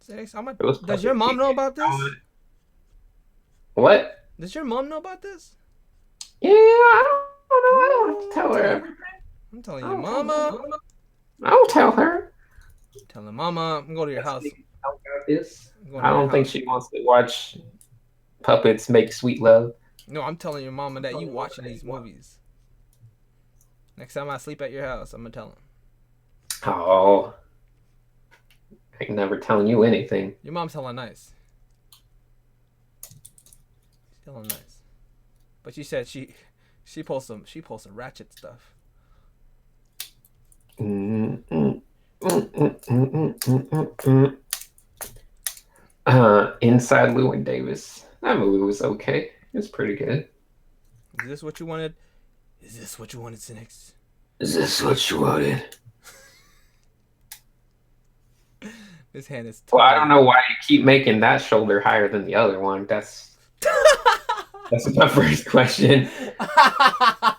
Does your mom know about this? What? Does your mom know about this? Yeah, I don't know. I don't have to tell her everything. I'm telling your mama. I'll tell her. Telling mama, I'm going to your house. I don't think she wants to watch puppets make sweet love. No, I'm telling your mama that you watching these movies. Next time I sleep at your house, I'm gonna tell him. Oh, I ain't never telling you anything. Your mom's hella nice. She's hella nice. But she said she pulls some ratchet stuff. Inside Llewyn Davis. That movie was okay. It was pretty good. Is this what you wanted? Is this what you wanted, Sinix? Is this what you wanted? This hand is. Well, I don't know why you keep making that shoulder higher than the other one. That's That's my first question. I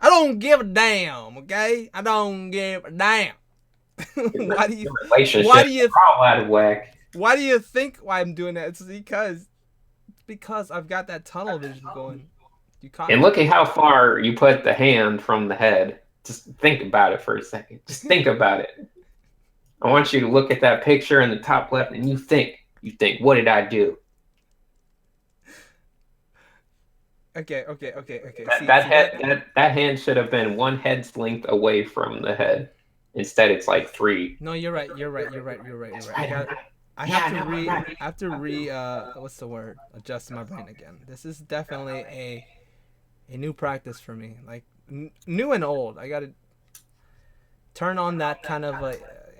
don't give a damn, okay? I don't give a damn. why do you Your relationship why do you all out of whack. why do you think why I'm doing that? It's because I've got that tunnel vision going. You caught And me. look at how far you put the hand from the head. Just think about it for a second. Just think about it. I want you to look at that picture in the top left and you think, what did I do? Okay. That hand should have been one head's length away from the head. Instead, it's like 3. No, you're right. I have to what's the word? Adjust my brain again. This is definitely a new practice for me. Like new and old. I gotta turn on that kind of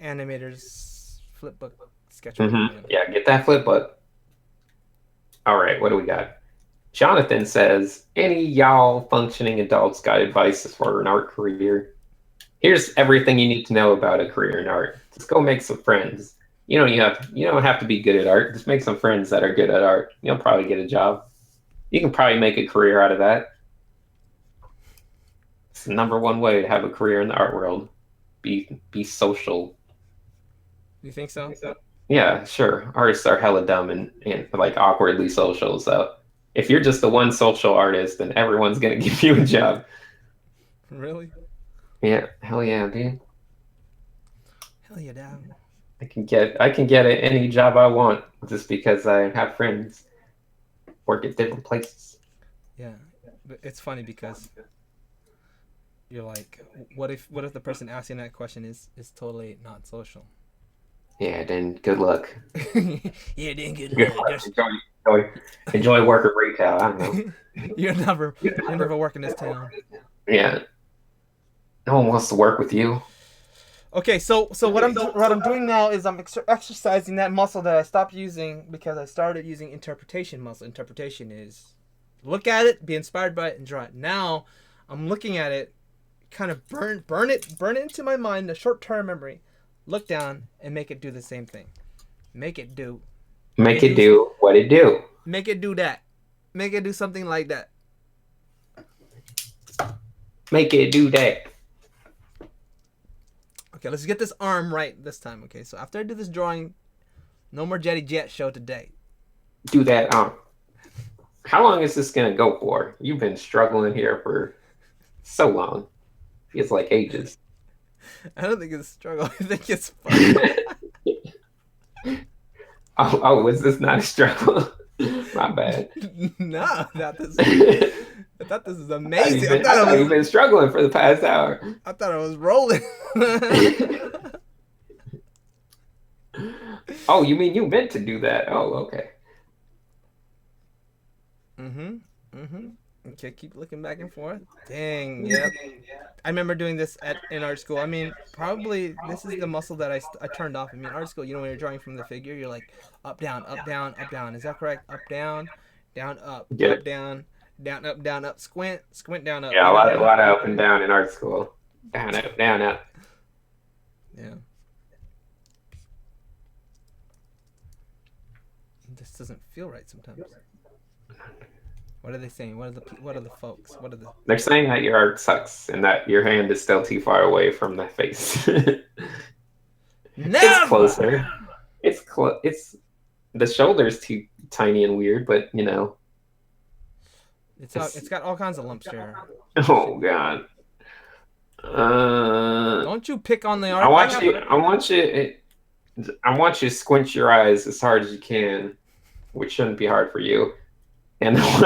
animator's flipbook sketchbook. Mm-hmm. Yeah, get that flipbook. All right, what do we got? Jonathan says, any y'all functioning adults got advice for an art career? Here's everything you need to know about a career in art. Just go make some friends. You don't have to be good at art. Just make some friends that are good at art. You'll probably get a job. You can probably make a career out of that. It's the number one way to have a career in the art world. Be social. You think so? Yeah, sure. Artists are hella dumb and like awkwardly social. So if you're just the one social artist, then everyone's gonna give you a job. Really? Yeah, hell yeah, dude. Hell yeah, damn. I can get any job I want just because I have friends work at different places. Yeah, but it's funny because you're like, what if the person asking that question is totally not social? Yeah, then good luck. Yeah, then good luck. Enjoy working retail. I don't know. You're never working this town. Yeah. No one wants to work with you. Okay, so what I'm doing now is I'm exercising that muscle that I stopped using because I started using interpretation muscle. Interpretation is look at it, be inspired by it, and draw it. Now I'm looking at it, kind of burn it into my mind, a short-term memory. Look down and make it do the same thing. Make it do what it do. Make it do that. Make it do something like that. Make it do that. Okay, let's get this arm right this time. Okay, so after I do this drawing, no more Jetty Jet show today. Do that arm. How long is this gonna go for? You've been struggling here for so long. Feels like ages. I don't think it's a struggle. I think it's fun. Oh, was this not a struggle? My bad. No, I thought this was amazing. You've been struggling for the past hour. I thought I was rolling. Oh, you mean you meant to do that? Oh, okay. Okay, keep looking back and forth. Dang, yep. I remember doing this in art school. I mean, probably this is the muscle that I turned off. I mean, art school, when you're drawing from the figure, you're like up, down, up, down, up, down. Is that correct? Up, down, up, up, down, down, up, squint, down, up. Yeah, a lot of up and down in art school. Down, up, down, up. Yeah. This doesn't feel right sometimes. What are they saying? What are the folks? They're saying that your art sucks and that your hand is still too far away from the face. It's closer. It's the shoulder's too tiny and weird, but it's got all kinds of lumps there. Oh god. Don't you pick on the art. I want you to squint your eyes as hard as you can, which shouldn't be hard for you. And I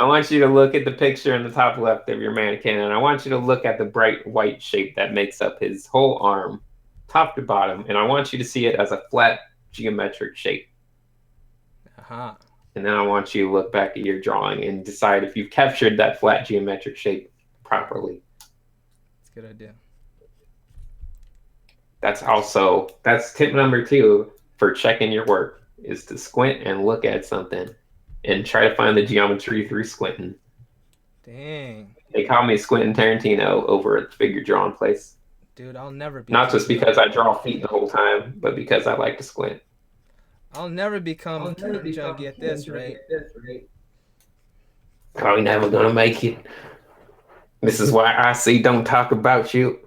want you to look at the picture in the top left of your mannequin, and I want you to look at the bright white shape that makes up his whole arm, top to bottom, and I want you to see it as a flat geometric shape. Uh-huh. And then I want you to look back at your drawing and decide if you've captured that flat geometric shape properly. That's a good idea. That's tip number 2 for checking your work, is to squint and look at something. And try to find the geometry through squinting. Dang. They call me Squintin' Tarantino over at the figure drawing place. Dude, I'll never be. Not just because I draw feet the whole time, but because I like to squint. I'll never become Kim Jong at this rate. Probably never gonna make it. This is why I say don't talk about you.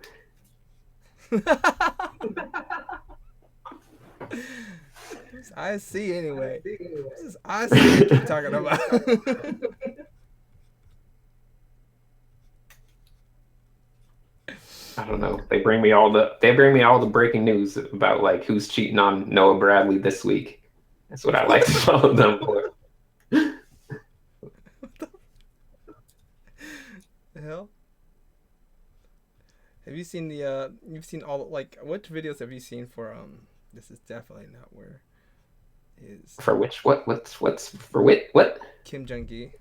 I see anyway. This is I see what you're talking about. I don't know. They bring me all the breaking news about like who's cheating on Noah Bradley this week. That's what I like to follow them for. The hell? Have you seen the you've seen all like what videos have you seen for this is definitely not where is For which what's for what? Kim Jong Gi.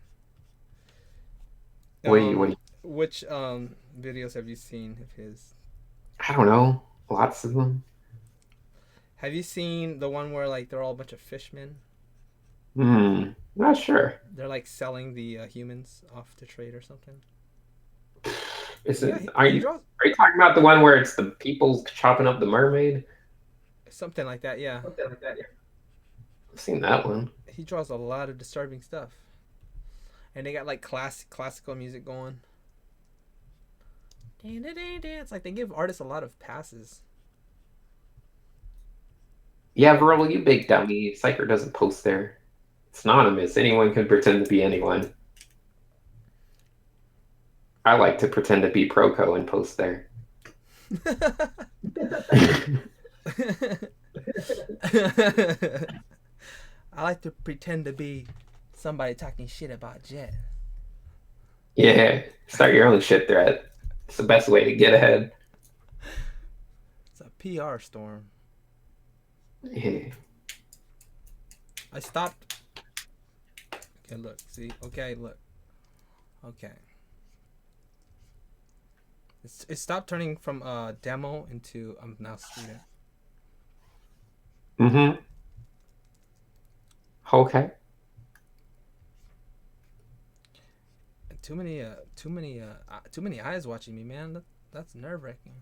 What? Which videos have you seen of his? I don't know. Lots of them. Have you seen the one where like they're all a bunch of fishmen? Not sure. They're like selling the humans off to trade or something. Is Yeah, it? Are he you draws are you talking about the one where it's the people chopping up the mermaid? something like that. Yeah, I've seen that one. he draws a lot of disturbing stuff, and they got like classical music going. It's like they give artists a lot of passes. Yeah, Varela, you big dummy. Cypher doesn't post there. It's anonymous. Anyone can pretend to be anyone. I like to pretend to be Proco and post there. I like to pretend to be somebody talking shit about Jet. Yeah, start your own shit thread. It's the best way to get ahead. It's a PR storm. Yeah. I stopped. Okay, look. See? Okay, look. Okay. It stopped turning from demo into I'm now student. Mm-hmm. Okay. Too many eyes watching me, man. That's nerve wracking.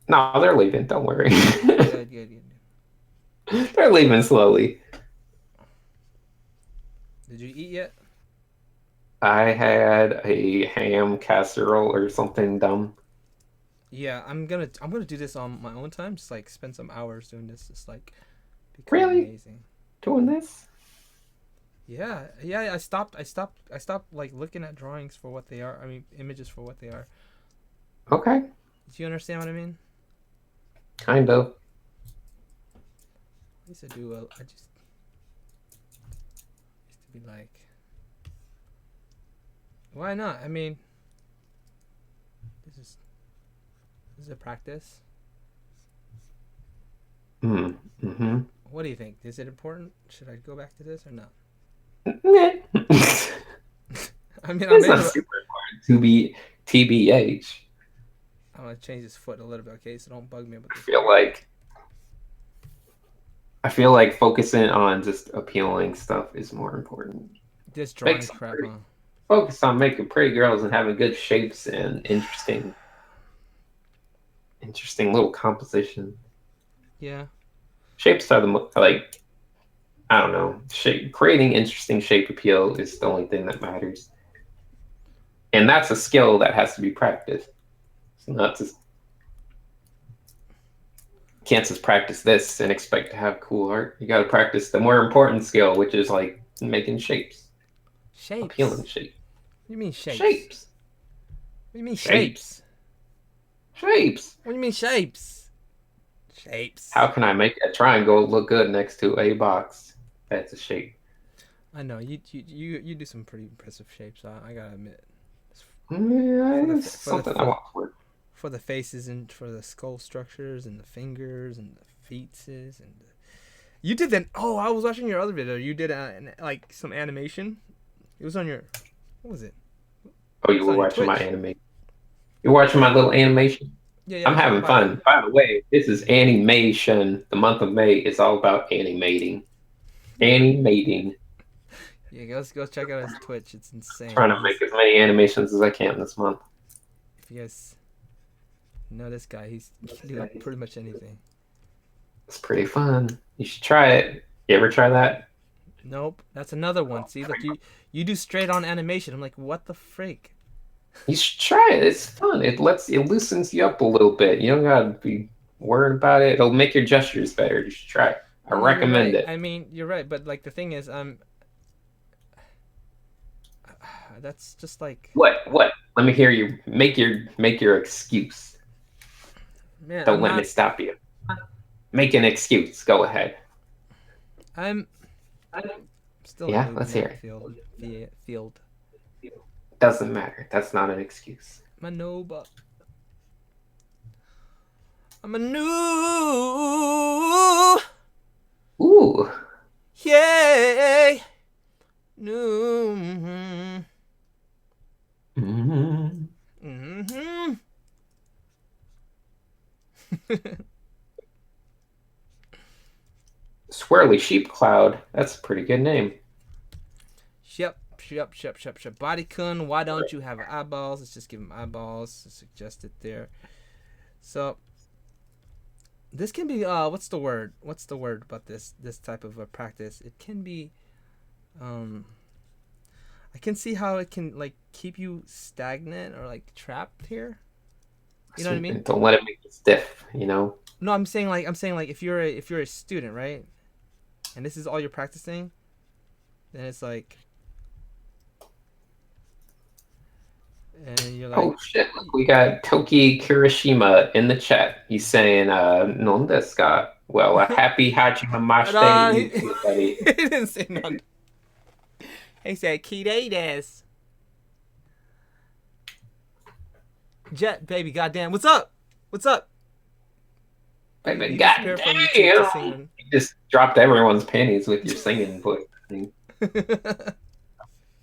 No, they're leaving. Don't worry. Good. They're leaving slowly. Did you eat yet? I had a ham casserole or something dumb. Yeah, I'm gonna do this on my own time. Just like spend some hours doing this. Just like become Really? amazing. Doing this? Yeah. I stopped like looking at drawings for what they are. I mean, images for what they are. Okay. Do you understand what I mean? Kind of. I used to do. I just used to be like, why not? I mean, this is a practice. Mm-hmm. What do you think? Is it important? Should I go back to this or not? It's I mean, not super important to be TBH. I'm gonna change this foot a little bit, okay? So don't bug me with I this. feel like focusing on just appealing stuff is more important. This drawing crap, huh? Focus on making pretty girls and having good shapes and interesting little composition. Yeah. Shapes are like I don't know. Creating interesting shape appeal is the only thing that matters, and that's a skill that has to be practiced. It's not just can't just practice this and expect to have cool art. You got to practice the more important skill, which is like making shapes. Appealing shape. What do you mean shapes? Shapes. What do you mean shapes? Shapes. What do you mean shapes? Shapes. How can I make a triangle look good next to a box? That's a shape. I know you do some pretty impressive shapes. I gotta admit. Yeah, it's something I want for. For the faces and for the skull structures and the fingers and the feetses and you did that. Oh, I was watching your other video. You did like some animation. It was on your. What was it? Oh, you were watching my animation. You're watching my little animation. Yeah. I'm having fun. By the way, this is animation. The month of May is all about animating. Animating. Yeah, go check out his Twitch. It's insane. I'm trying to make as many animations as I can this month. If you guys know this guy, he can do pretty much anything. It's pretty fun. You should try it. You ever try that? Nope, that's another one. See, look, you do straight on animation. I'm like, what the freak? You should try it. It's fun. It loosens you up a little bit. You don't gotta be worried about it. It'll make your gestures better. You should try it. I I mean, you're recommend right. it. I mean, you're right. But like the thing is, that's just like, What? What? Let me hear you. Make your excuse. man, Don't I'm let me not. stop you. Make an excuse. Go ahead. I'm still a Yeah, noob let's in hear that it. field. Doesn't matter. That's not an excuse. I'm a noob. I'm a noob. Ooh. Yay. Noob. Mm. Mm-hmm. Swirly Sheep Cloud. That's a pretty good name. Yep. Bodycon, why don't you have eyeballs? Let's just give him eyeballs. Suggest it there. So this can be what's the word? What's the word about this type of a practice? It can be I can see how it can like keep you stagnant or like trapped here. You know what I mean? Don't let it make you stiff, you know? No, I'm saying like if you're a student, right? And this is all you're practicing, then it's like and you're like Oh shit, look, we got Toki Kirishima in the chat. He's saying, non desu ka? Well, a happy Hajime Mashite to nah, you too, buddy. he didn't say none. He said Kide des. Jet baby, goddamn, what's up? What's up? Baby, You disappeared from YouTube to goddamn! sing. You just dropped everyone's panties with your singing voice. The The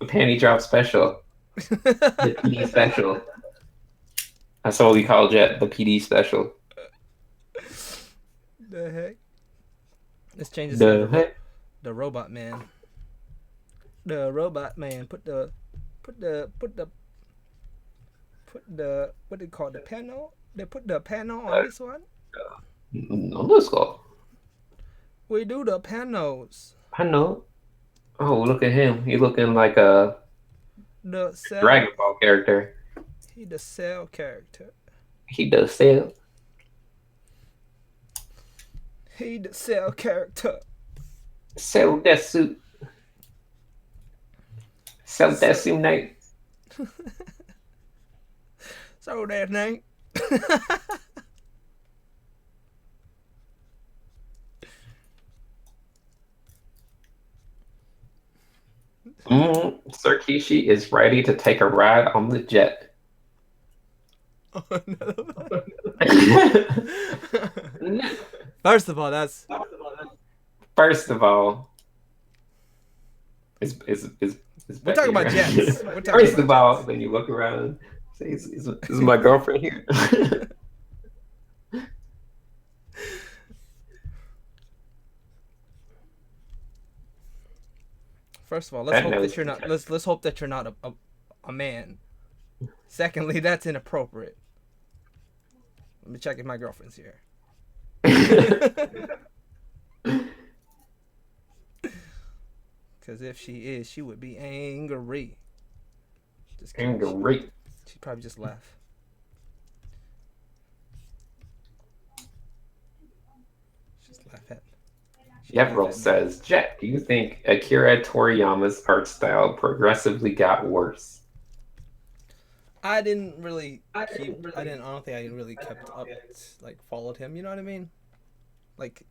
panty drop special. The PD special. That's what we call Jet, the PD special. heck? Let's change this The over. heck? The robot man. The robot man. Put the what do you call it? The panel? They put the panel on this one. Non desu ka? We do the panels. I know. Oh, look at him. He looking like a The cell. Dragon Ball character. He the cell character. He does sell. He the cell character. Sell that suit. Sell that suit night. So that name. Sir Kishi is ready to take a ride on the jet. First of all, that's First of all, is we're talking about jets. We're talking First about of all, jets. then you look around, say, is my girlfriend here? First of all, let's hope that you're not. Let's hope that you're not a man. Secondly, that's inappropriate. Let me check if my girlfriend's here. Because if she is, she would be angry. Just kidding. Angry. She'd probably just laugh. Just laugh at. Yevro says, Jet, do you think Akira Toriyama's art style progressively got worse? I didn't really keep. I don't think I really kept up. Like followed him. You know what I mean? Like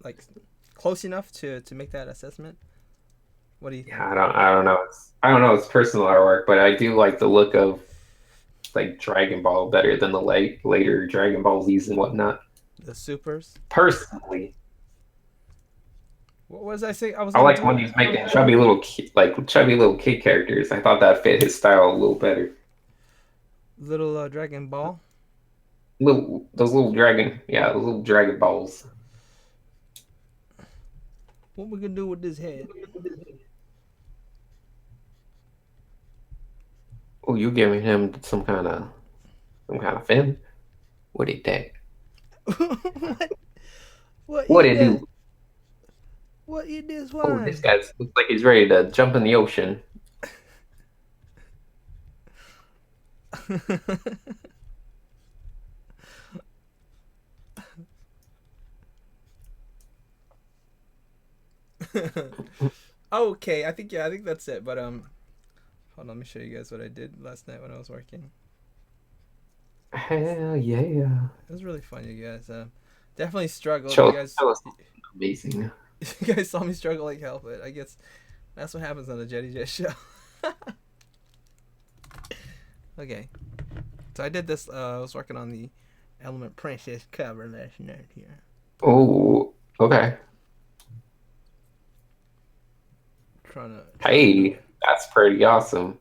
close enough to make that assessment. What do you think? Yeah, I don't know. I don't know. It's personal artwork, but I do like the look of like Dragon Ball better than the later Dragon Ball Z's and whatnot. The supers. Personally, What was I saying? I like when he's making chubby little kid characters. I thought that fit his style a little better. Little Dragon Ball. Those little dragon balls. What we gonna do with this head? Oh, you giving him some kind of fin? What did that? What? What did it do? What is this Oh, this one? guy looks like he's ready to jump in the ocean. Okay, I think that's it. But hold on, let me show you guys what I did last night when I was working. Hell yeah. It was really fun, you guys. Definitely struggled. Show us amazing. You guys saw me struggle like hell, but I guess that's what happens on the Jetty Jet show. Okay, so I did this. I was working on the Element Princess cover last night here. Oh, okay. Hey, that's pretty awesome.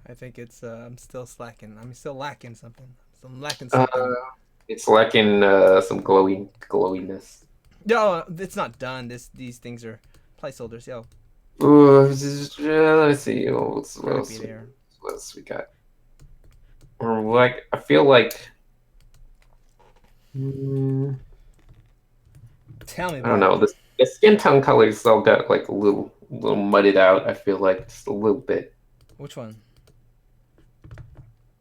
I think it's. I'm still slacking. I'm still lacking something. I'm lacking something. It's lacking some glowiness. No, it's not done. These things are placeholders. Yo. Let's see. What else we got? Like, I feel like. Tell me. I don't know. The skin tone colors all got like a little mudded out. I feel like just a little bit. Which one?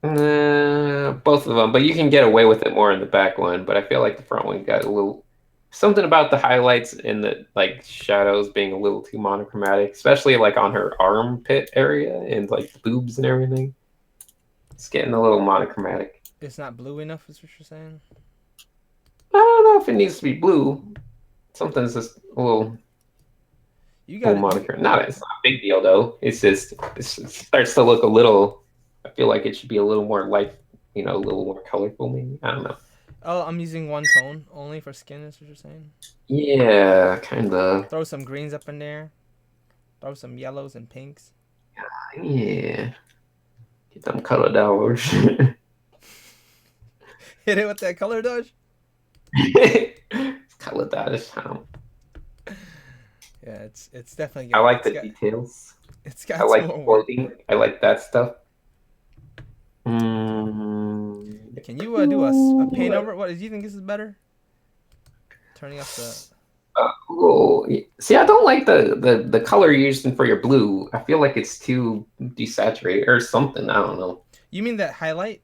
Both of them, but you can get away with it more in the back one. But I feel like the front one got a little something about the highlights and the like shadows being a little too monochromatic, especially like on her armpit area and like the boobs and everything. It's getting a little monochromatic. It's not blue enough, is what you're saying? I don't know if it needs to be blue. Something's just a little. You got monochromatic. It's not a big deal though. It's just it starts to look a little. I feel like it should be a little more light, a little more colorful maybe. I don't know. Oh, I'm using one tone only for skin, is what you're saying? Yeah, kind of. Throw some greens up in there. Throw some yellows and pinks. Yeah. Get them color dollars. Hit it with that color dodge? Color dodge. Yeah, it's definitely. I like the details. It's got. I like clothing. I like that stuff. Can you do a paint over? What do you think this is better? Turning off the. See, I don't like the color you're using for your blue. I feel like it's too desaturated or something. I don't know. You mean that highlight?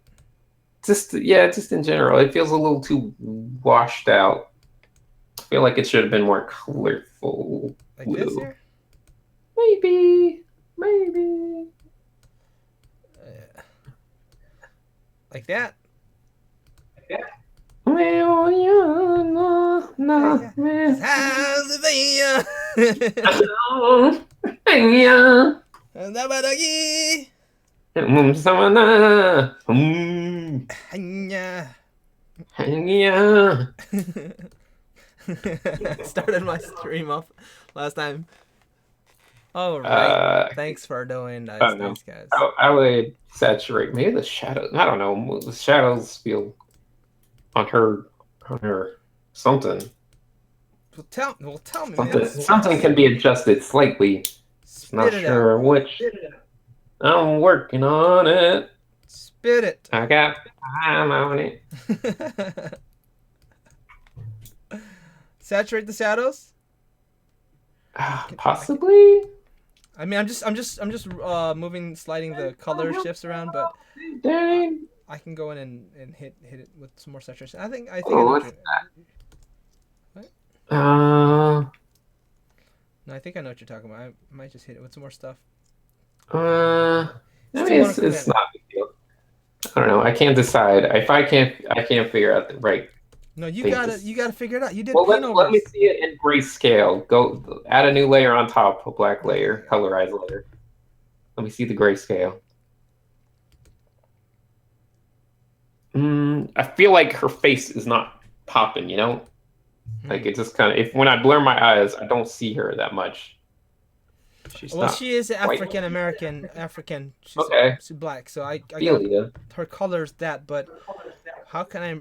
Just in general, it feels a little too washed out. I feel like it should have been more colorful. Like blue. This here? Maybe. Like that? Well, yeah, no, man. Started my stream off last time. Oh, right. Thanks for doing that. Thanks, guys. I would saturate maybe the shadows. I don't know. The shadows feel on her something. Well, tell me. Something can be adjusted slightly. Not sure which. I'm working on it. Spit it. I got time on it. Saturate the shadows. Possibly. I mean, I'm just sliding the color shifts around, but dang. I can go in and hit it with some more saturation. I think. What's that? What? No, I think I know what you're talking about. I might just hit it with some more stuff. I mean, it's not a big deal. I don't know. I can't decide. If I can't figure out the right. No, you gotta figure it out. You did. Well, let me see it in grayscale. Go add a new layer on top, a black layer, colorized layer. Let me see the grayscale. I feel like her face is not popping. Like it just kind of. When I blur my eyes, I don't see her that much. She is African American. She's black, so I feel you. Her color's that, but. How can I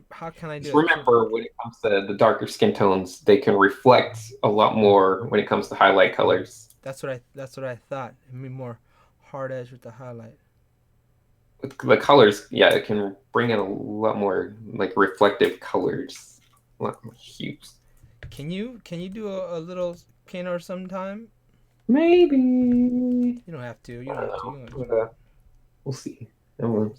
do it? Remember, when it comes to the darker skin tones, they can reflect a lot more when it comes to highlight colors. That's what I thought. It'd be more hard edge with the highlight. With the colors, yeah, it can bring in a lot more like reflective colors, a lot more hues. Can you do a little painter sometime? Maybe. You don't have to. You don't have to. You don't have to. We'll see. I'm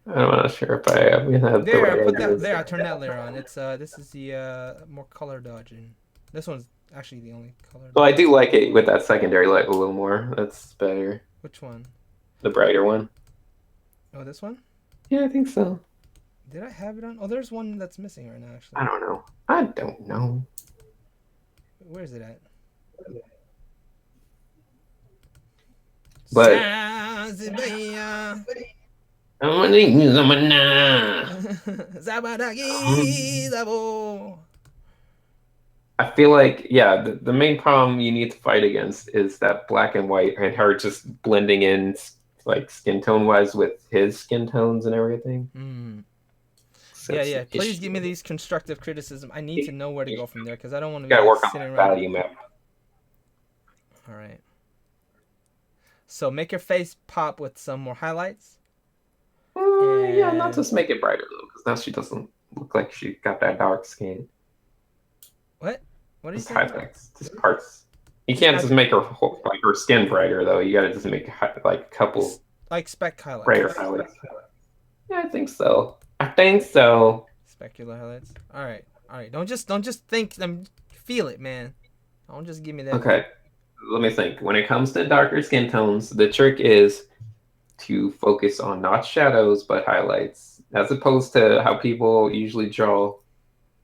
not sure if I have the There, right put that ideas. there. I turn that layer on. It's this is the more color dodging. This one's actually the only color. Well, I do like it with that secondary light a little more. That's better. Which one? The brighter one. Oh, this one? Yeah, I think so. Did I have it on? Oh, there's one that's missing right now, actually. I don't know. I don't know. Where is it at? But I feel like, yeah, the main problem you need to fight against is that black and white and her just blending in like skin tone wise with his skin tones and everything. So yeah. Please give me these constructive criticism. I need to know where to go from there because I don't want to be gotta like, work on sitting the around. value map. All right. So make your face pop with some more highlights. Yeah, not just make it brighter though, because now she doesn't look like she got that dark skin. What? What are you Just saying? highlights, just parts. You can't just make her her skin brighter though. You gotta just make like a couple like speck highlights. brighter highlights. Yeah, I think so. I think so. Specular highlights. All right. Don't just think. Feel it, man. Don't just give me that. Okay. Let me think. When it comes to darker skin tones, the trick is to focus on not shadows but highlights, as opposed to how people usually draw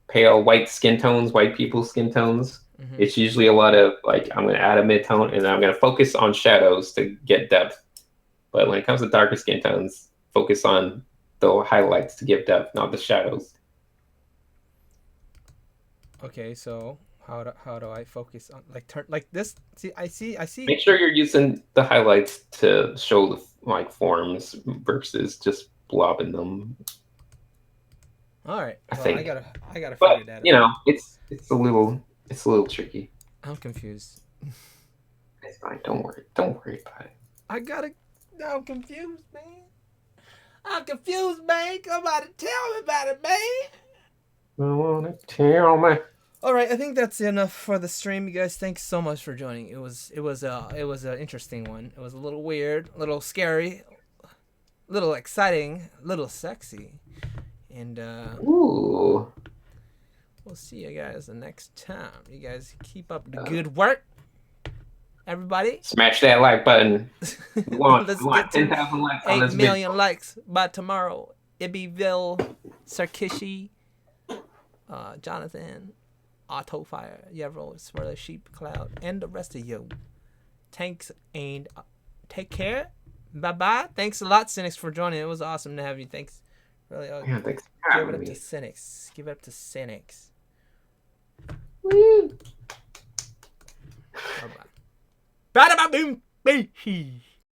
pale white skin tones, white people's skin tones. It's usually a lot of like, I'm going to add a mid-tone and I'm going to focus on shadows to get depth. But when it comes to darker skin tones, focus on the highlights to give depth, not the shadows. Okay, so how do I focus on turn like this? See, I see. Make sure you're using the highlights to show the like forms versus just blobbing them. All right. I think. I gotta But figure that out. you know, it's a little tricky. I'm confused. It's fine. Don't worry about it. I'm confused, man. I'm confused, man. Come on and tell me about it, man. I wanna tell me. All right, I think that's enough for the stream, you guys. Thanks so much for joining. It was an interesting one. It was a little weird, a little scary, a little exciting, a little sexy, and Ooh. We'll see you guys the next time. You guys keep up the good work, everybody. Smash that like button. We want 10,000 likes on this 8 million likes by tomorrow. Ibbyville, Sarkishi, Jonathan, Autofire, Yevros for the Sheep Cloud, and the rest of you. Thanks and take care. Bye bye. Thanks a lot, Sinix, for joining. It was awesome to have you. Thanks. Really. Yeah, thanks. Give it up to Sinix. Give it up to Sinix. Woo. Bye bye. Bada ba boom. Bee.